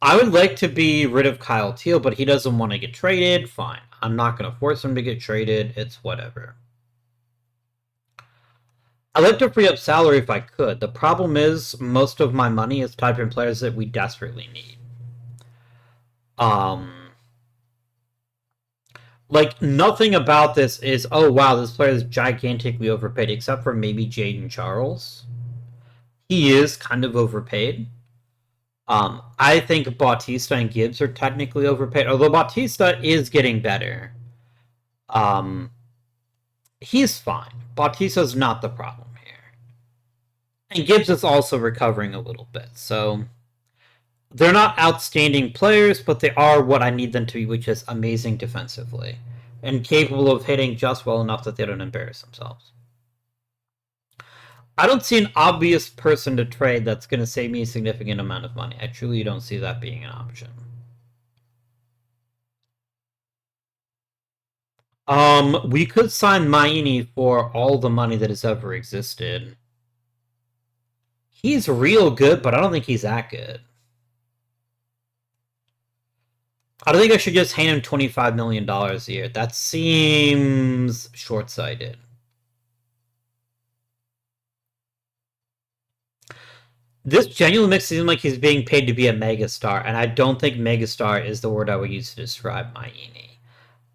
I would like to be rid of Kyle Teal, but he doesn't want to get traded. Fine. I'm not going to force him to get traded. It's whatever. I'd like to free up salary if I could. The problem is most of my money is tied in players that we desperately need. Like, nothing about this is, oh wow, this player is gigantically overpaid, except for maybe Jaden Charles. He is kind of overpaid. I think Bautista and Gibbs are technically overpaid, although Bautista is getting better. He's fine. Bautista's not the problem here. And Gibbs is also recovering a little bit, so they're not outstanding players, but they are what I need them to be, which is amazing defensively and capable of hitting just well enough that they don't embarrass themselves. I don't see an obvious person to trade that's going to save me a significant amount of money. I truly don't see that being an option. We could sign Maini for all the money that has ever existed. He's real good, but I don't think he's that good. I don't think I should just hand him $25 million a year. That seems short-sighted. This genuinely makes it seem like he's being paid to be a megastar, and I don't think megastar is the word I would use to describe Maini.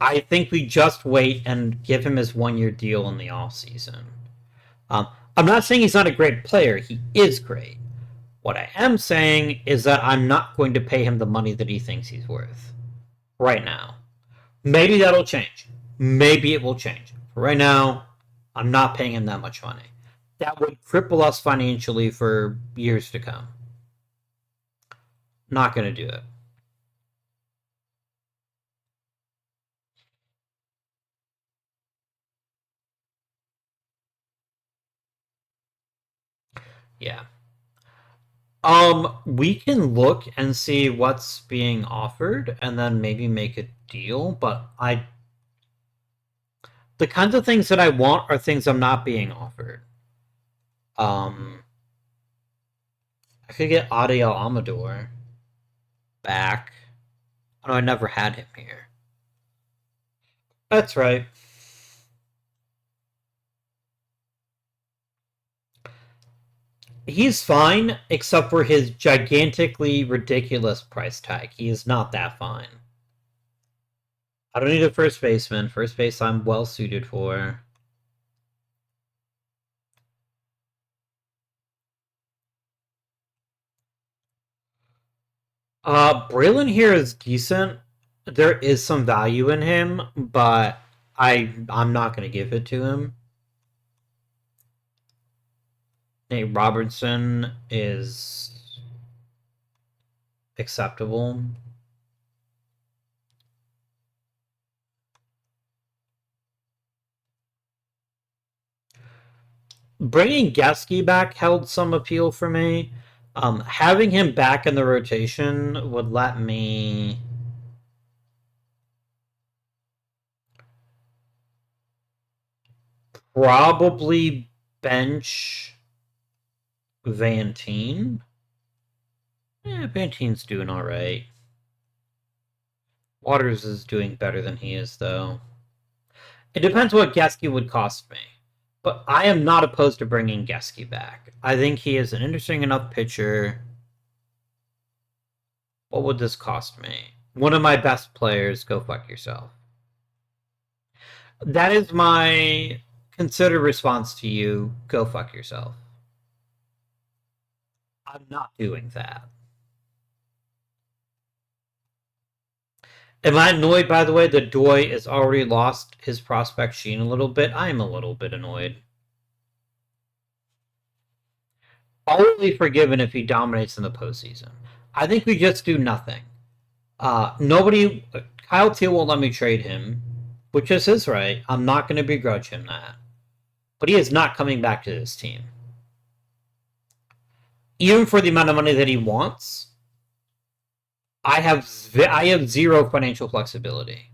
I think we just wait and give him his one-year deal in the offseason. I'm not saying he's not a great player. He is great. What I am saying is that I'm not going to pay him the money that he thinks he's worth. Right now. Maybe that'll change. Maybe it will change. For right now, I'm not paying him that much money. That would cripple us financially for years to come. Not going to do it. Yeah. We can look and see what's being offered and then maybe make a deal, but the kinds of things that I want are things I'm not being offered. I could get Adiel Amador back. Oh, I never had him here. That's right. He's fine, except for his gigantically ridiculous price tag. He is not that fine. I don't need a first baseman. First base I'm well suited for. Braylon here is decent. There is some value in him, but I'm not going to give it to him. Nate Robertson is acceptable. Bringing Gasky back held some appeal for me. Having him back in the rotation would let me probably bench Vantine. Vantine's doing alright. Waters is doing better than he is, though. It depends what Gasky would cost me. But I am not opposed to bringing Gasky back. I think he is an interesting enough pitcher. What would this cost me? One of my best players, go fuck yourself. That is my considered response to you, go fuck yourself. I'm not doing that. Am I annoyed, by the way, that Doi has already lost his prospect sheen a little bit? I am a little bit annoyed. Only forgiven if he dominates in the postseason. I think we just do nothing. Nobody. Kyle Teal won't let me trade him, which is his right. I'm not going to begrudge him that. But he is not coming back to this team. Even for the amount of money that he wants, I have zero financial flexibility.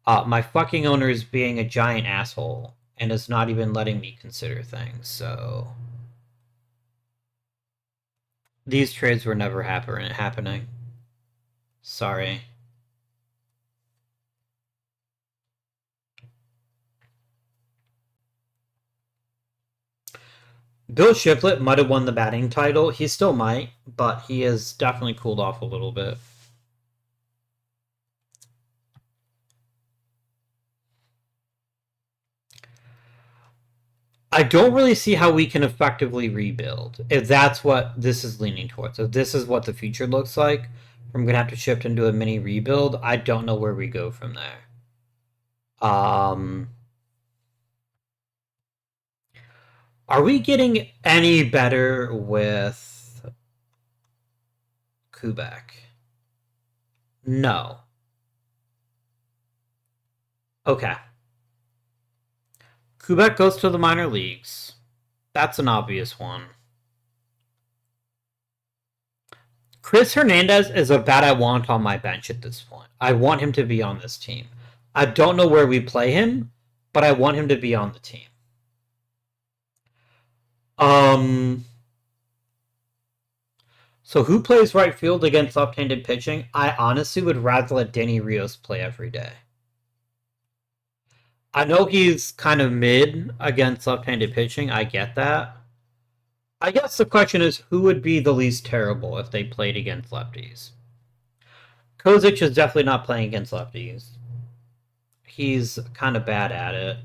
My fucking owner is being a giant asshole and is not even letting me consider things. So these trades were never happening. Sorry. Bill Shiplett might have won the batting title. He still might, but he has definitely cooled off a little bit. I don't really see how we can effectively rebuild if that's what this is leaning towards. If this is what the future looks like, I'm going to have to shift into a mini rebuild. I don't know where we go from there. Are we getting any better with Kubek? No. Okay. Kubek goes to the minor leagues. That's an obvious one. Chris Hernandez is a bat I want on my bench at this point. I want him to be on this team. I don't know where we play him, but I want him to be on the team. So who plays right field against left-handed pitching? I honestly would rather let Danny Rios play every day. I know he's kind of mid against left-handed pitching. I get that. I guess the question is who would be the least terrible if they played against lefties? Kozic is definitely not playing against lefties. He's kind of bad at it.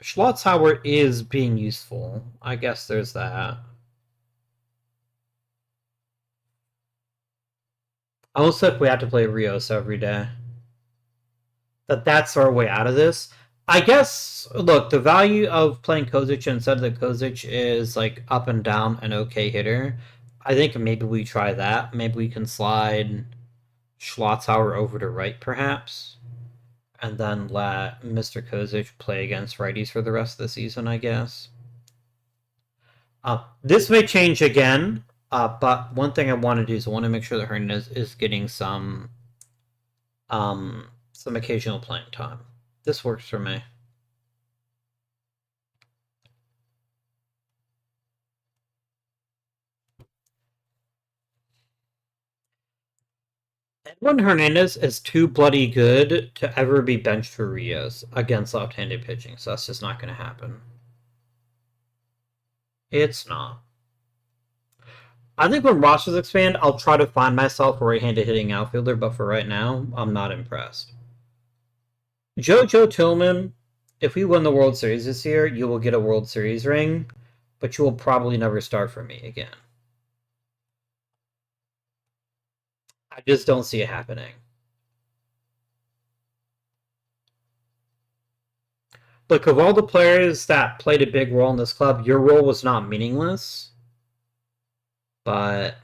Schlotzhauer is being useful. I guess there's that. Almost if we have to play Rios every day. That's our way out of this. I guess, look, the value of playing Kozic instead of that Kozic is like up and down an okay hitter. I think maybe we try that. Maybe we can slide Schlotzhauer over to right, perhaps, and then let Mr. Kozic play against righties for the rest of the season, I guess. This may change again, but one thing I want to do is I want to make sure that Hernandez is getting some occasional playing time. This works for me. Edwin Hernandez is too bloody good to ever be benched for Rios against left-handed pitching, so that's just not going to happen. It's not. I think when rosters expand, I'll try to find myself a right-handed hitting outfielder, but for right now, I'm not impressed. Joe Tillman, if we win the World Series this year, you will get a World Series ring, but you will probably never start for me again. I just don't see it happening. Look, of all the players that played a big role in this club, your role was not meaningless. But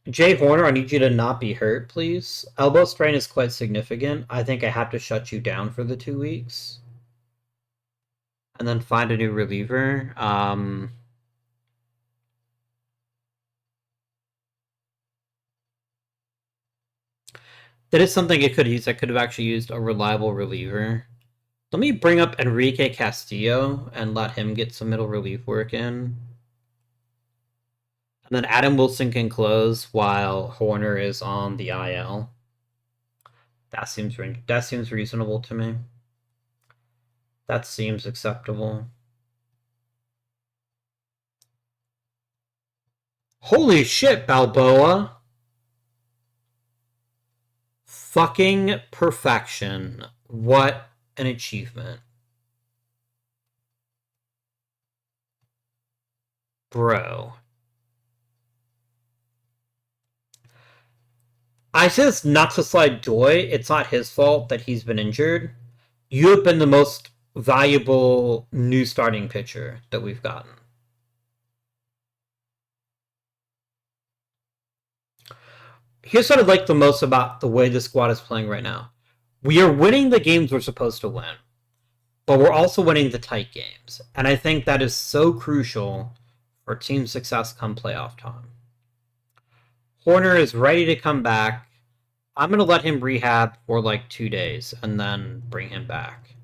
Jay Horner, I need you to not be hurt, please. Elbow strain is quite significant. I think I have to shut you down for the 2 weeks. And then find a new reliever. That is something I could use. I could have actually used a reliable reliever. Let me bring up Enrique Castillo and let him get some middle relief work in. And then Adam Wilson can close while Horner is on the IL. That seems reasonable to me. That seems acceptable. Holy shit, Balboa! fucking perfection. What an achievement. Bro. I say this not to slide joy. It's not his fault that he's been injured. You have been the most valuable new starting pitcher that we've gotten. Here's what I like the most about the way the squad is playing right now. We are winning the games we're supposed to win, but we're also winning the tight games. And I think that is so crucial for team success come playoff time. Horner is ready to come back. I'm going to let him rehab for like 2 days and then bring him back.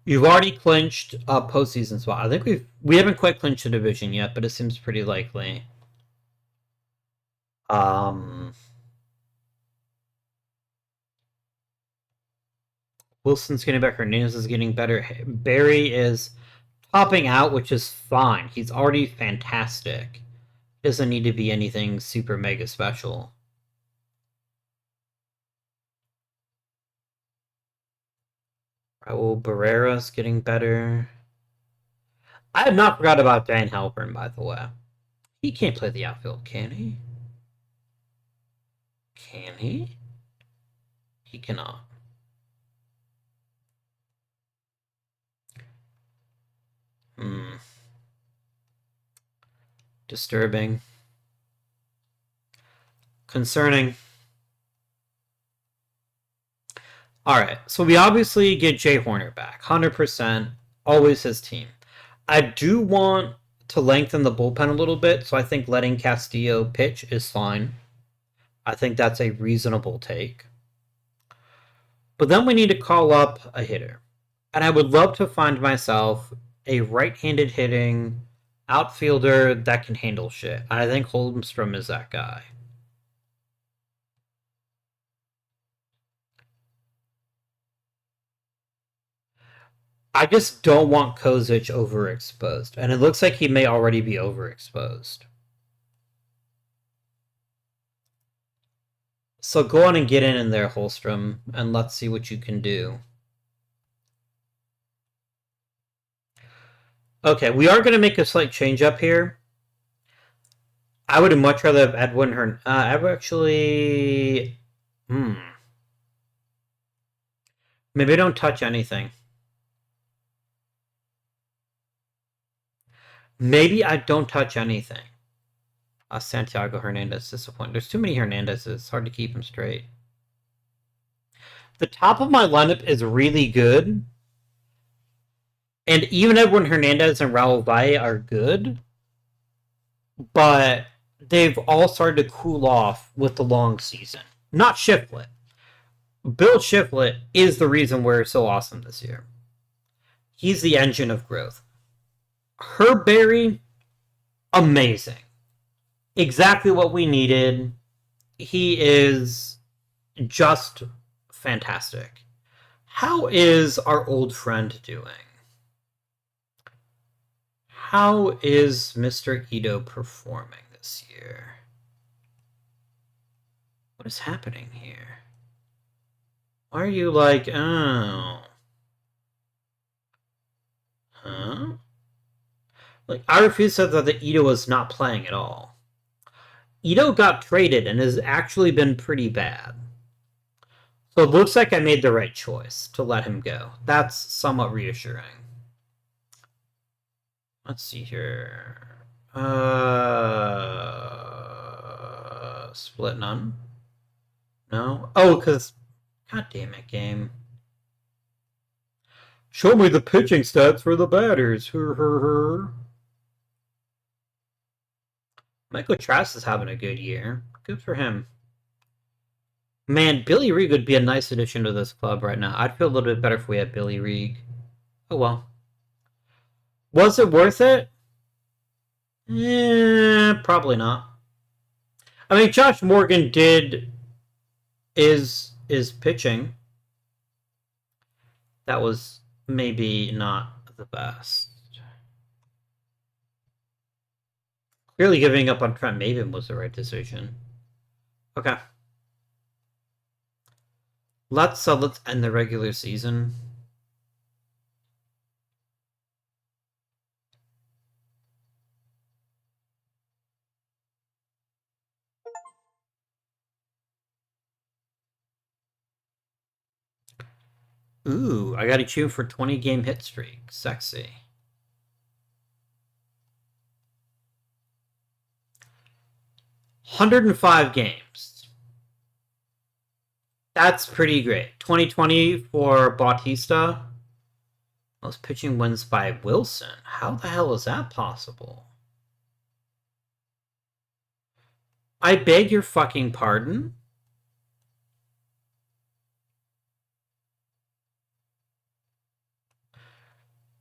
You've already clinched a postseason spot. I think we haven't quite clinched the division yet, but it seems pretty likely. Wilson's getting better. Hernandez is getting better. Barry is topping out, which is fine. He's already fantastic. Doesn't need to be anything super mega special. Raul Barrera's getting better. I have not forgot about Dan Halpern, by the way. He can't play the outfield, can he? Can he? He cannot. Disturbing. Concerning. Alright, so we obviously get Jay Horner back. 100%. Always his team. I do want to lengthen the bullpen a little bit, so I think letting Castillo pitch is fine. I think that's a reasonable take. But then we need to call up a hitter. And I would love to find myself a right-handed hitting outfielder that can handle shit. And I think Holmstrom is that guy. I just don't want Kozic overexposed. And it looks like he may already be overexposed. So go on and get in there, Holmstrom, and let's see what you can do. Okay, we are going to make a slight change up here. I would much rather have Edwin Hern. I would actually. Maybe don't touch anything. Maybe I don't touch anything. Santiago Hernandez, disappointing. There's too many Hernandezes. It's hard to keep them straight. The top of my lineup is really good. And even Edwin Hernandez and Raul Valle are good. But they've all started to cool off with the long season. Not Shiflett. Bill Shiflett is the reason we're so awesome this year. He's the engine of growth. Herb Berry, amazing. Exactly what we needed. He is just fantastic. How is our old friend doing? How is Mr. Ito performing this year? What is happening here? Why are you like, oh. Huh? Like, I refuse to say that the Ito is not playing at all. Ito got traded and has actually been pretty bad. So it looks like I made the right choice to let him go. That's somewhat reassuring. Let's see here. Split none? No? Oh, because... God damn it, game. Show me the pitching stats for the batters. Michael Trask is having a good year. Good for him. Man, Billy Reed would be a nice addition to this club right now. I'd feel a little bit better if we had Billy Reed. Oh well. Was it worth it? Probably not. I mean, Josh Morgan is pitching. That was maybe not the best. Really giving up on Trent Maven was the right decision. Okay. Let's end the regular season. Ooh, I got to chew for 20-game hit streak. Sexy. 105 games. That's pretty great. 2020 for Bautista. Most pitching wins by Wilson. How the hell is that possible? I beg your fucking pardon?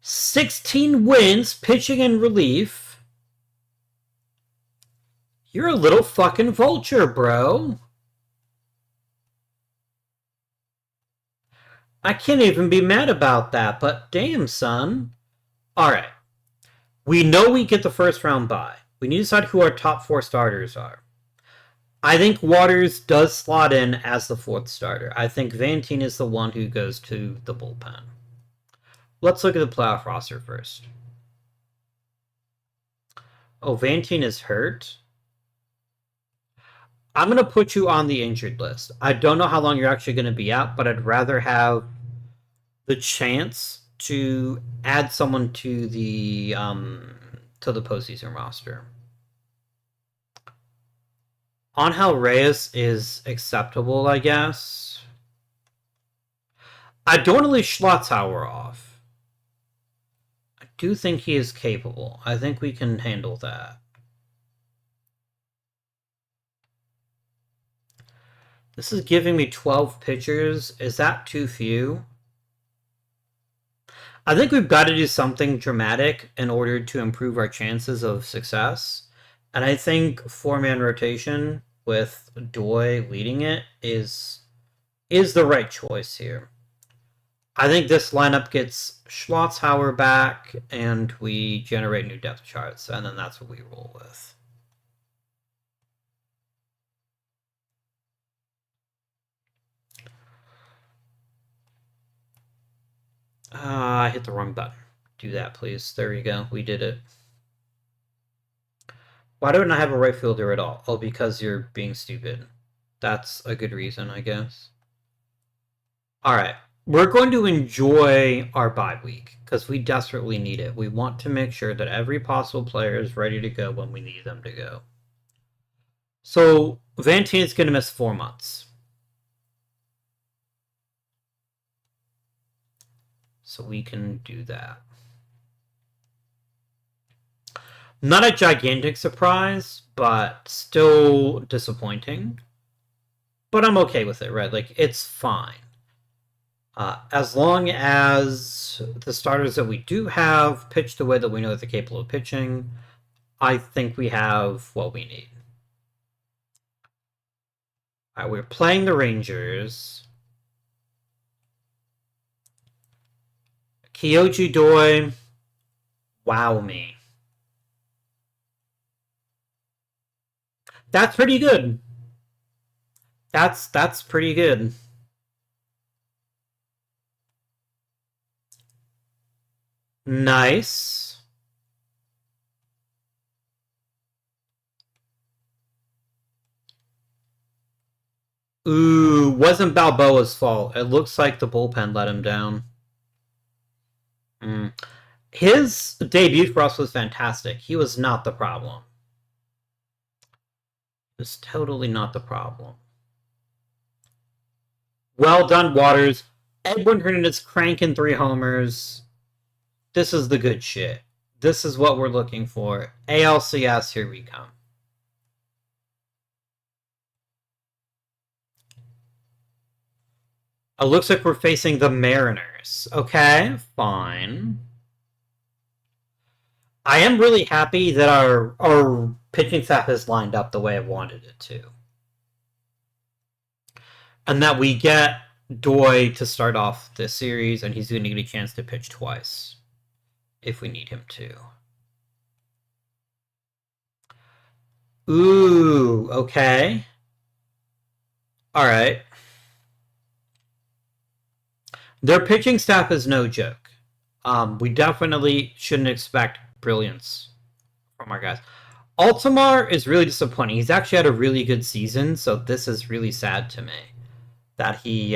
"16 wins, pitching and relief." You're a little fucking vulture, bro. I can't even be mad about that, but damn, son. Alright. We know we get the first round bye. We need to decide who our top 4 starters are. I think Waters does slot in as the 4th starter. I think Vantine is the one who goes to the bullpen. Let's look at the playoff roster first. Oh, Vantine is hurt. I'm going to put you on the injured list. I don't know how long you're actually going to be out, but I'd rather have the chance to add someone to the postseason roster. Angel Reyes is acceptable, I guess. I don't want to leave Schlotzhauer off. I do think he is capable. I think we can handle that. This is giving me 12 pitchers. Is that too few? I think we've got to do something dramatic in order to improve our chances of success. And I think 4-man rotation with Doi leading it is the right choice here. I think this lineup gets Schlotzhauer back, and we generate new depth charts, and then that's what we roll with. I hit the wrong button. Do that, please. There we go. We did it. Why don't I have a right fielder at all? Oh, because you're being stupid. That's a good reason, I guess. Alright. We're going to enjoy our bye week, because we desperately need it. We want to make sure that every possible player is ready to go when we need them to go. So, Vantine is going to miss 4 months. So we can do that. Not a gigantic surprise, but still disappointing. But I'm okay with it, right? Like, it's fine. As long as the starters that we do have pitch the way that we know that they're capable of pitching, I think we have what we need. Alright, we're playing the Rangers. Kyoji Doi, wow me. That's pretty good. That's pretty good. Nice. Ooh, wasn't Balboa's fault. It looks like the bullpen let him down. His debut for us was fantastic. He was not the problem. It was totally not the problem. Well done, Waters. Edwin Hernandez cranking 3 homers. This is the good shit. This is what we're looking for. ALCS, here we come. It looks like we're facing the Mariners. Okay, fine. I am really happy that our pitching staff is lined up the way I wanted it to. And that we get Doi to start off this series, and he's going to get a chance to pitch twice if we need him to. Ooh, okay. All right. Their pitching staff is no joke. We definitely shouldn't expect brilliance from our guys. Altamar is really disappointing. He's actually had a really good season, so this is really sad to me that he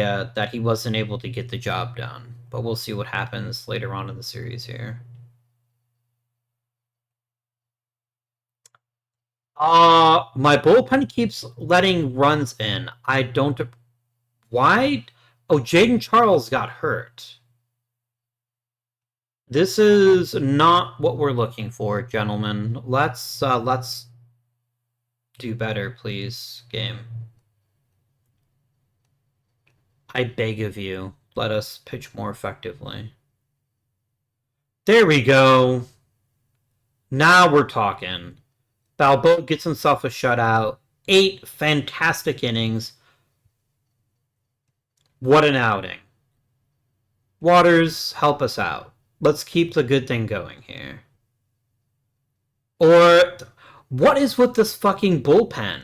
wasn't able to get the job done. But we'll see what happens later on in the series here. My bullpen keeps letting runs in. I don't. Why? Oh, Jaden Charles got hurt. This is not what we're looking for, gentlemen. Let's do better, please, game. I beg of you, let us pitch more effectively. There we go. Now we're talking. Balboa gets himself a shutout. 8 fantastic innings. What an outing. Waters, help us out. Let's keep the good thing going here. Or, what is with this fucking bullpen?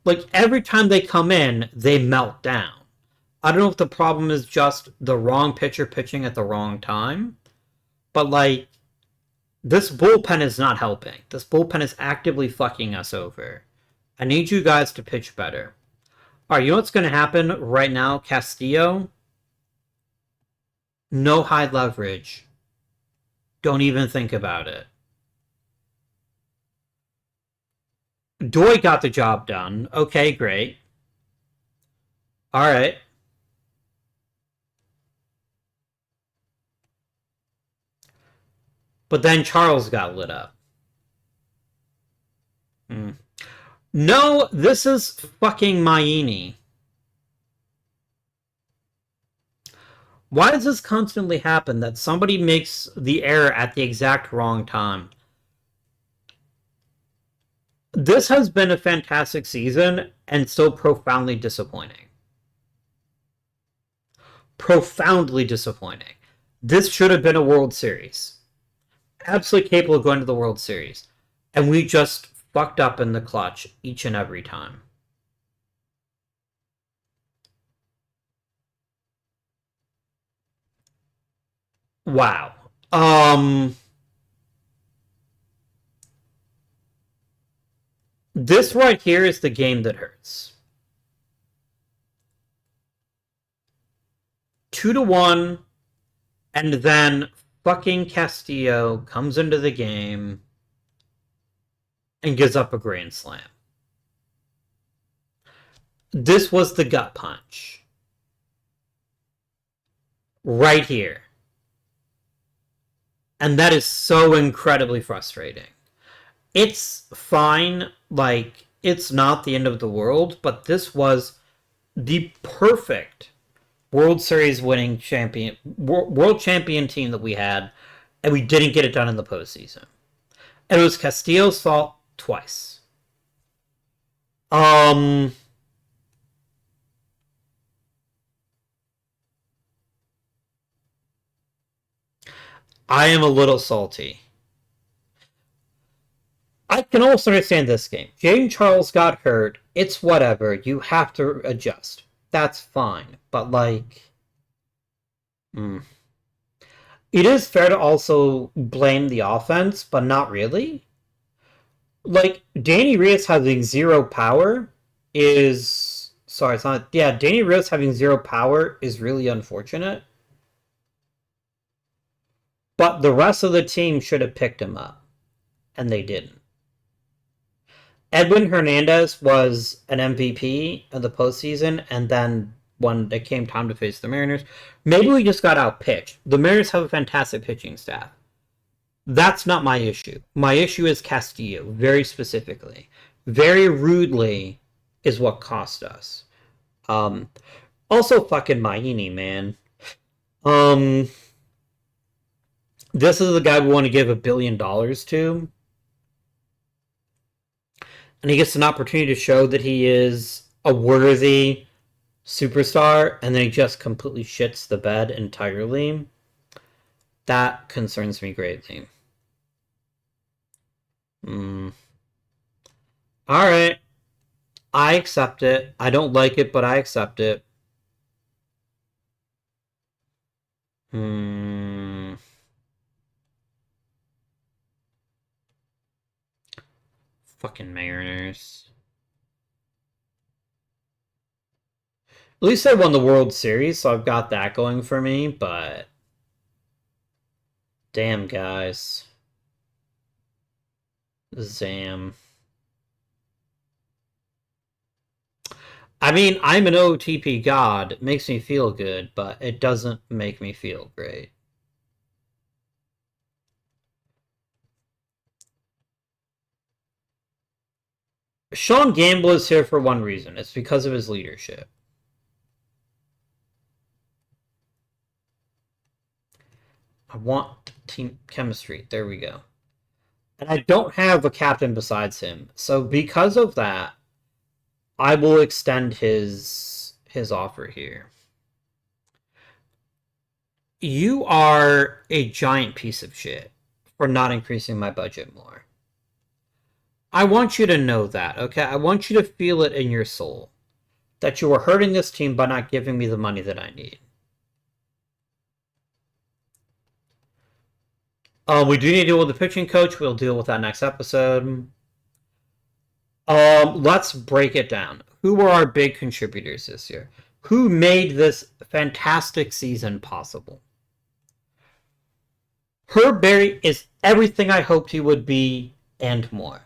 Like, every time they come in, they melt down. I don't know if the problem is just the wrong pitcher pitching at the wrong time, but, like, this bullpen is not helping. This bullpen is actively fucking us over. I need you guys to pitch better. Alright, you know what's going to happen right now, Castillo? No high leverage. Don't even think about it. Doi got the job done. Okay, great. Alright. But then Charles got lit up. No, this is fucking Maini. Why does this constantly happen that somebody makes the error at the exact wrong time? This has been a fantastic season and so profoundly disappointing. Profoundly disappointing. This should have been a World Series. Absolutely capable of going to the World Series. And we just fucked up in the clutch each and every time. Wow. This right here is the game that hurts. 2-1, and then fucking Castillo comes into the game and gives up a grand slam. This was the gut punch. Right here. And that is so incredibly frustrating. It's fine, like, it's not the end of the world, but this was the perfect World Series winning champion, world champion team that we had, and we didn't get it done in the postseason. And it was Castillo's fault twice. I am a little salty. I can also understand this game. Jaden Charles got hurt. It's whatever. You have to adjust. That's fine. But, like... It is fair to also blame the offense, but not really. Like, Danny Rios having 0 power is... Sorry, it's not... Yeah, Danny Rios having 0 power is really unfortunate. But the rest of the team should have picked him up. And they didn't. Edwin Hernandez was an MVP in the postseason, and then when it came time to face the Mariners, maybe we just got outpitched. The Mariners have a fantastic pitching staff. That's not my issue. My issue is Castillo, very specifically. Very rudely is what cost us. Also fucking Maini, man. This is the guy we want to give $1 billion to. And he gets an opportunity to show that he is a worthy superstar, and then he just completely shits the bed entirely. That concerns me greatly. Alright. I accept it. I don't like it, but I accept it. Hmm. Fucking Mariners. At least I won the World Series, so I've got that going for me, but damn, guys. Zam. I mean, I'm an OOTP god. It makes me feel good, but it doesn't make me feel great. Sean Gamble is here for one reason. It's because of his leadership. I want team chemistry. There we go. And I don't have a captain besides him. So because of that, I will extend his offer here. You are a giant piece of shit for not increasing my budget more. I want you to know that, okay? I want you to feel it in your soul that you are hurting this team by not giving me the money that I need. We do need to deal with the pitching coach. We'll deal with that next episode. Let's break it down. Who were our big contributors this year? Who made this fantastic season possible? Herb Berry is everything I hoped he would be and more.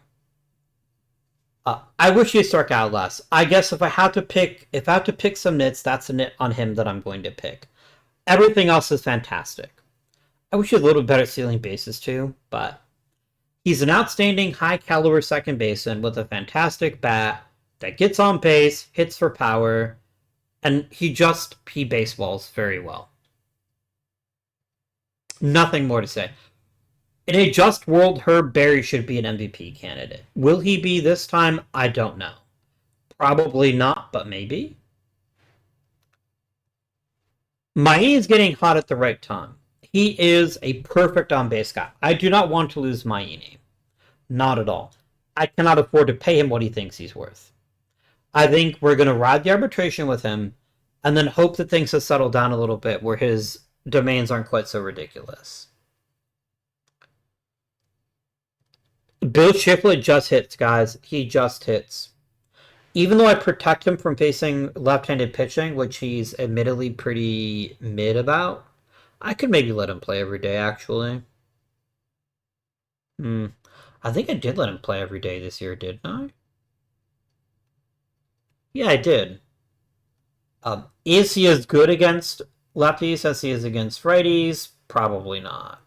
I wish he struck out less. I guess if I have to pick some nits, that's a nit on him that I'm going to pick. Everything else is fantastic. I wish he had a little better stealing bases too, but he's an outstanding high caliber second baseman with a fantastic bat that gets on base, hits for power, and he baseballs very well. Nothing more to say. In a just world, Herb Berry should be an MVP candidate. Will he be this time? I don't know. Probably not, but maybe. Maine is getting hot at the right time. He is a perfect on base guy. I do not want to lose Maine. Not at all. I cannot afford to pay him what he thinks he's worth. I think we're going to ride the arbitration with him and then hope that things have settled down a little bit where his demands aren't quite so ridiculous. Bill Shiflett just hits, guys. He just hits. Even though I protect him from facing left-handed pitching, which he's admittedly pretty mid about, I could maybe let him play every day, actually. Hmm. I think I did let him play every day this year, didn't I? Yeah, I did. Is he as good against lefties as he is against righties? Probably not.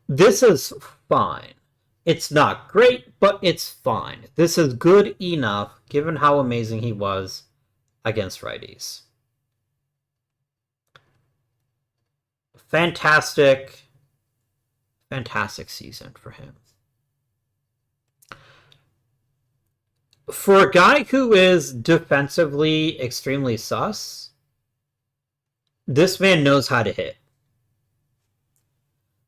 This is fine. It's not great, but it's fine. This is good enough given how amazing he was against righties. Fantastic, fantastic season for him. For a guy who is defensively extremely sus, this man knows how to hit.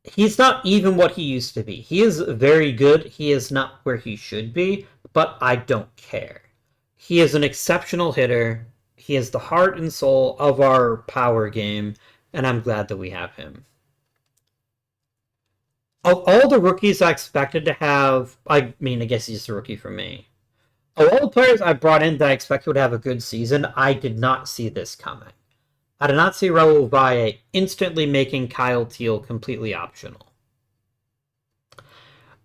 He's not even what he used to be. He is very good. He is not where he should be, but I don't care. He is an exceptional hitter. He is the heart and soul of our power game, and I'm glad that we have him. Of all the rookies I expected to have, I mean, I guess he's just a rookie for me. Of all the players I brought in that I expected would have a good season, I did not see this coming. I did not see Raul Valle instantly making Kyle Teal completely optional.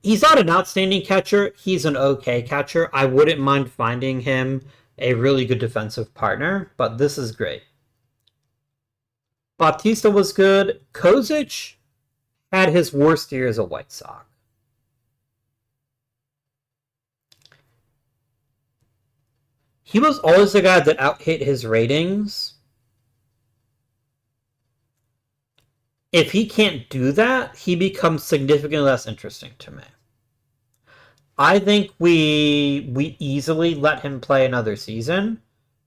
He's not an outstanding catcher. He's an okay catcher. I wouldn't mind finding him a really good defensive partner, but this is great. Bautista was good. Kozic had his worst year as a White Sox. He was always the guy that outhit his ratings. If he can't do that, he becomes significantly less interesting to me. I think we easily let him play another season,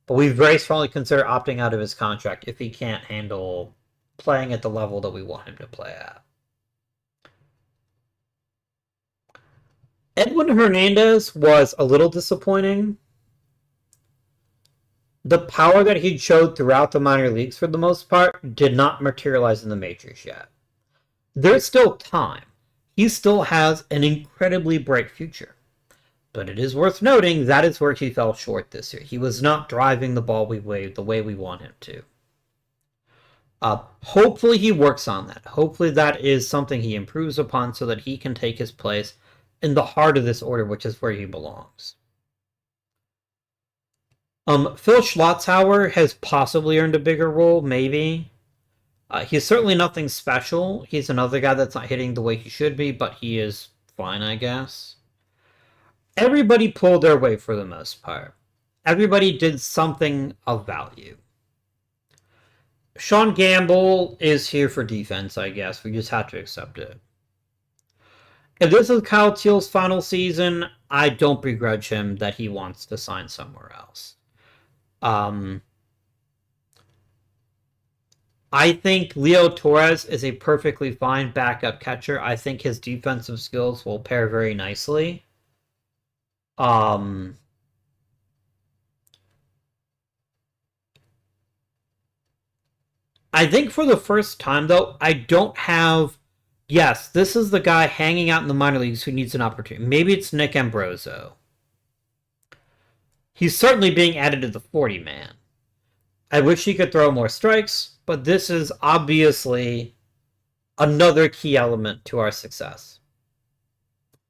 but we very strongly consider opting out of his contract if he can't handle playing at the level that we want him to play at. Edwin Hernandez was a little disappointing. The power that he showed throughout the minor leagues, for the most part, did not materialize in the majors yet. There's still time. He still has an incredibly bright future. But it is worth noting that is where he fell short this year. He was not driving the ball the way we want him to. Hopefully he works on that. Hopefully that is something he improves upon so that he can take his place in the heart of this order, which is where he belongs. Phil Schlotzhauer has possibly earned a bigger role, maybe. He's certainly nothing special. He's another guy that's not hitting the way he should be, but he is fine, I guess. Everybody pulled their weight for the most part. Everybody did something of value. Sean Gamble is here for defense, I guess. We just have to accept it. If this is Kyle Teal's final season, I don't begrudge him that he wants to sign somewhere else. I think Leo Torres is a perfectly fine backup catcher. I think his defensive skills will pair very nicely. I think for the first time, though, I don't have... Yes, this is the guy hanging out in the minor leagues who needs an opportunity. Maybe it's Nick Ambrosio. He's certainly being added to the 40-man. I wish he could throw more strikes, but this is obviously another key element to our success.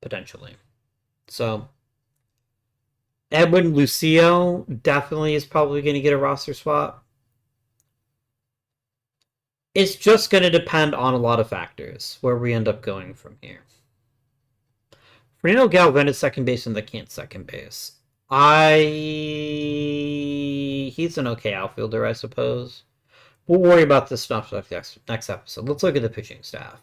Potentially. So, Edwin Lucio definitely is probably going to get a roster spot. It's just going to depend on a lot of factors where we end up going from here. Fernando Galvan is second base and the can't second base. He's an okay outfielder, I suppose. We'll worry about this stuff next episode. Let's look at the pitching staff.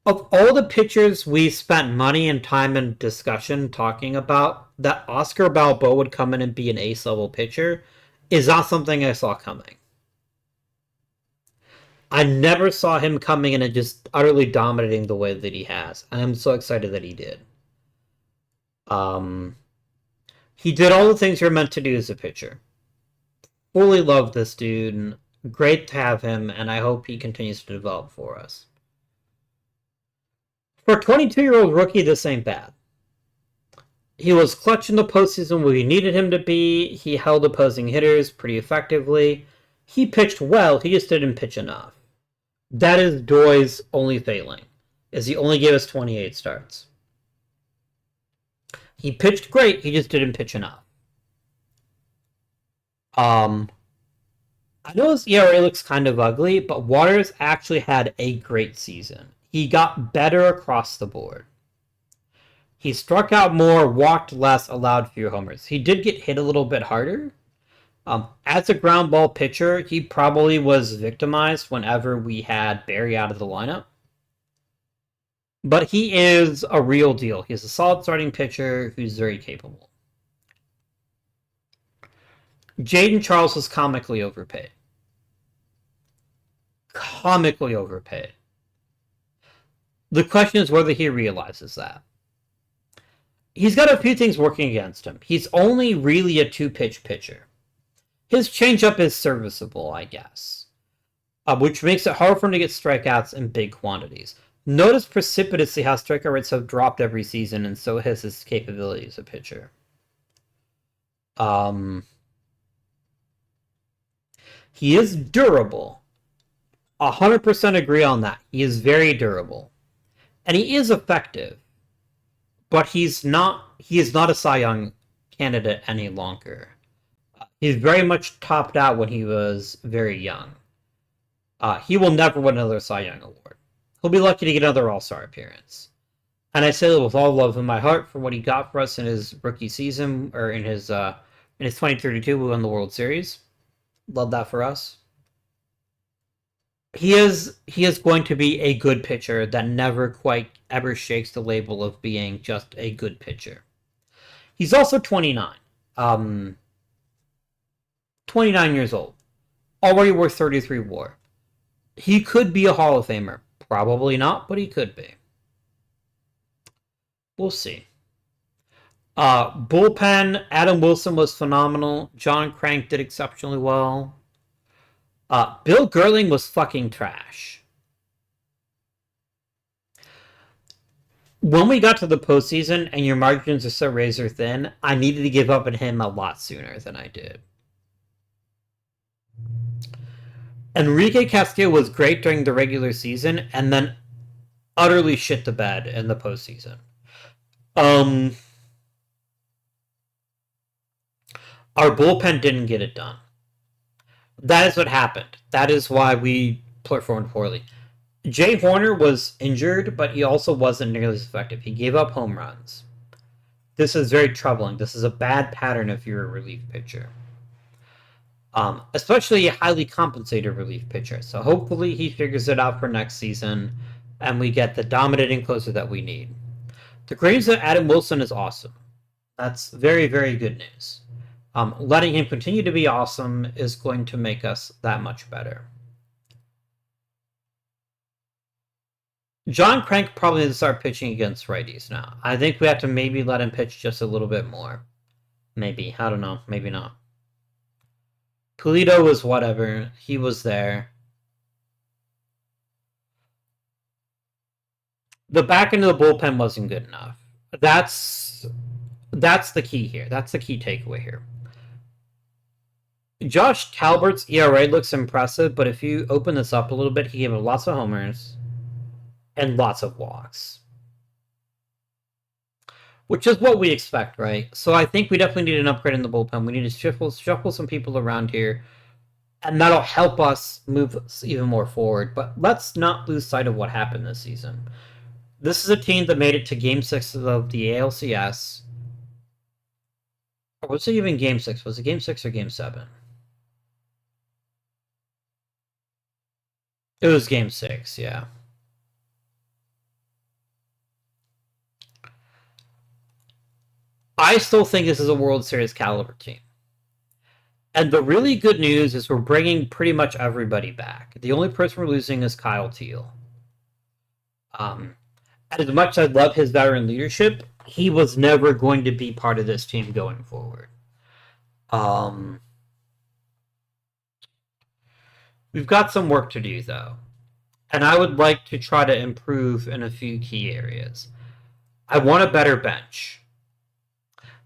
Of all the pitchers we spent money and time and discussion talking about, that Oscar Balboa would come in and be an ace-level pitcher is not something I saw coming. I never saw him coming in and just utterly dominating the way that he has. And I'm so excited that he did. He did all the things you're meant to do as a pitcher. Fully love this dude. Great to have him, and I hope he continues to develop for us. For a 22-year-old rookie, this ain't bad. He was clutch in the postseason where we needed him to be. He held opposing hitters pretty effectively. He pitched well, he just didn't pitch enough. That is Doy's only failing, is he only gave us 28 starts. He pitched great, he just didn't pitch enough. I know his ERA looks kind of ugly, but Waters actually had a great season. He got better across the board. He struck out more, walked less, allowed fewer homers. He did get hit a little bit harder. As a ground ball pitcher, he probably was victimized whenever we had Barry out of the lineup. But he is a real deal. He's a solid starting pitcher who's very capable. Jaden Charles was comically overpaid. Comically overpaid. The question is whether he realizes that. He's got a few things working against him. He's only really a two-pitch pitcher. His changeup is serviceable, I guess, which makes it hard for him to get strikeouts in big quantities. Notice precipitously how strikeout rates have dropped every season, and so has his capability as a pitcher. He is durable. 100% agree on that. He is very durable. And he is effective. But he is not a Cy Young candidate any longer. He's very much topped out when he was very young. He will never win another Cy Young award. He'll be lucky to get another All-Star appearance. And I say that with all love in my heart for what he got for us in his rookie season, or in his 2032, we won the World Series. Love that for us. He is going to be a good pitcher that never quite ever shakes the label of being just a good pitcher. He's also 29. 29 years old. Already worth 33 WAR. He could be a Hall of Famer. Probably not, but he could be. We'll see. Bullpen, Adam Wilson was phenomenal. John Crank did exceptionally well. Bill Gurling was fucking trash. When we got to the postseason and your margins are so razor thin, I needed to give up on him a lot sooner than I did. Enrique Castillo was great during the regular season and then utterly shit the bed in the postseason. Our bullpen didn't get it done. That is what happened. That is why we performed poorly. Jay Horner was injured, but he also wasn't nearly as effective. He gave up home runs. This is very troubling. This is a bad pattern if you're a relief pitcher. Especially a highly compensated relief pitcher. So hopefully he figures it out for next season and we get the dominating closer that we need. The great news that Adam Wilson is awesome. That's very, very good news. Letting him continue to be awesome is going to make us that much better. John Crank probably needs to start pitching against righties now. I think we have to maybe let him pitch just a little bit more. Maybe. I don't know. Maybe not. Pulido was whatever. He was there. The back end of the bullpen wasn't good enough. That's the key here. That's the key takeaway here. Josh Talbert's ERA looks impressive, but if you open this up a little bit, he gave lots of homers and lots of walks. Which is what we expect, right? So I think we definitely need an upgrade in the bullpen. We need to shuffle some people around here, and that'll help us move even more forward. But let's not lose sight of what happened this season. This is a team that made it to Game 6 of the ALCS. Or was it even Game 6? Was it Game 6 or Game 7? It was Game 6, yeah. I still think this is a World Series caliber team. And the really good news is we're bringing pretty much everybody back. The only person we're losing is Kyle Teal. As much as I love his veteran leadership, he was never going to be part of this team going forward. We've got some work to do, though. And I would like to try to improve in a few key areas. I want a better bench.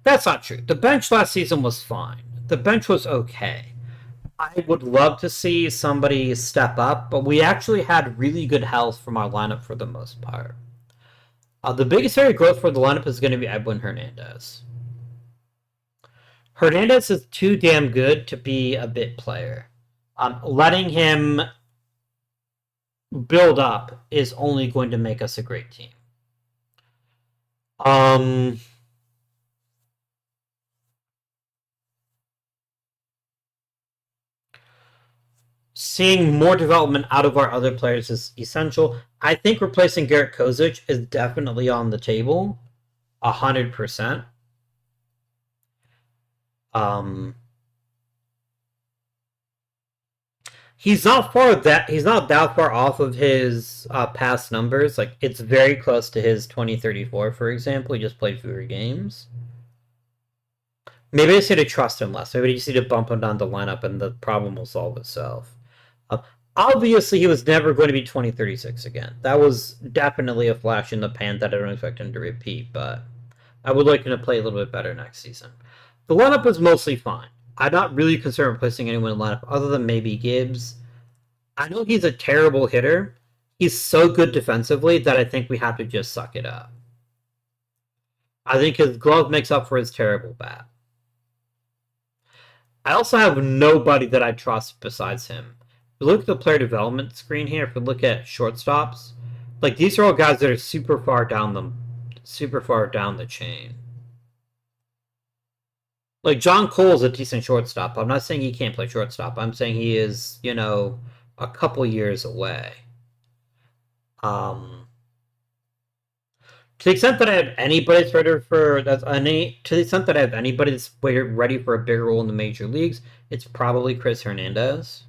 That's not true. The bench last season was fine. The bench was okay. I would love to see somebody step up, but we actually had really good health from our lineup for the most part. The biggest area of growth for the lineup is going to be Edwin Hernandez. Hernandez is too damn good to be a bit player. Letting him build up is only going to make us a great team. Seeing more development out of our other players is essential. I think replacing Garrett Kozic is definitely on the table. 100%. He's not that far off of his past numbers. Like, it's very close to his 2034, for example. He just played fewer games. Maybe I just need to trust him less. Maybe I just need to bump him down the lineup and the problem will solve itself. Obviously, he was never going to be 2036 again. That was definitely a flash in the pan that I don't expect him to repeat, but I would like him to play a little bit better next season. The lineup is mostly fine. I'm not really concerned replacing anyone in the lineup other than maybe Gibbs. I know he's a terrible hitter. He's so good defensively that I think we have to just suck it up. I think his glove makes up for his terrible bat. I also have nobody that I trust besides him. If you look at the player development screen here, if you look at shortstops, like, these are all guys that are super far down the chain. Like, John Cole's a decent shortstop. I'm not saying he can't play shortstop. I'm saying he is, a couple years away. To the extent that I have anybody that's ready for a bigger role in the major leagues, it's probably Chris Hernandez.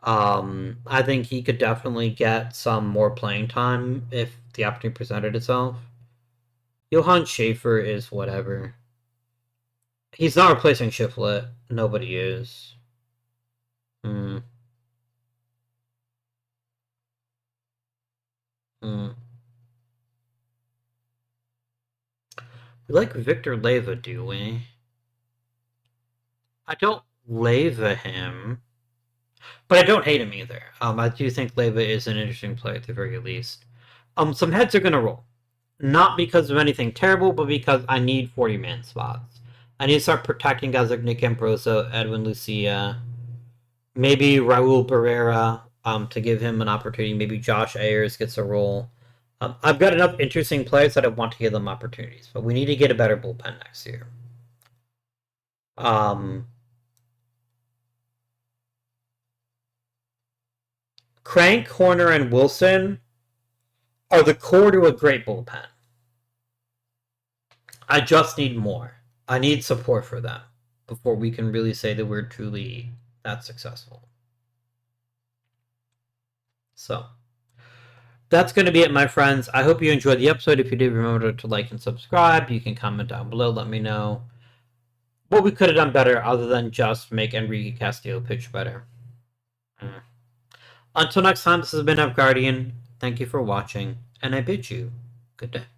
I think he could definitely get some more playing time if the opportunity presented itself. Johann Schaefer is whatever. He's not replacing Shiflet. Nobody is. Hmm. Hmm. We like Victor Leva, do we? I don't Leva him, but I don't hate him either. I do think Leva is an interesting player at the very least. Some heads are gonna roll, not because of anything terrible, but because I need 40-man spots. I need to start protecting guys like Nick Ambroso, Edwin Lucia, maybe Raul Barrera, to give him an opportunity. Maybe Josh Ayers gets a role. I've got enough interesting players that I want to give them opportunities, but we need to get a better bullpen next year. Um, Crank, Horner, and Wilson are the core to a great bullpen. I just need more. I need support for them before we can really say that we're truly that successful. So that's going to be it, my friends. I hope you enjoyed the episode. If you did, remember to like and subscribe. You can comment down below. Let me know what we could have done better other than just make Enrique Castillo pitch better. Mm. Until next time, this has been Guardian. Thank you for watching, and I bid you good day.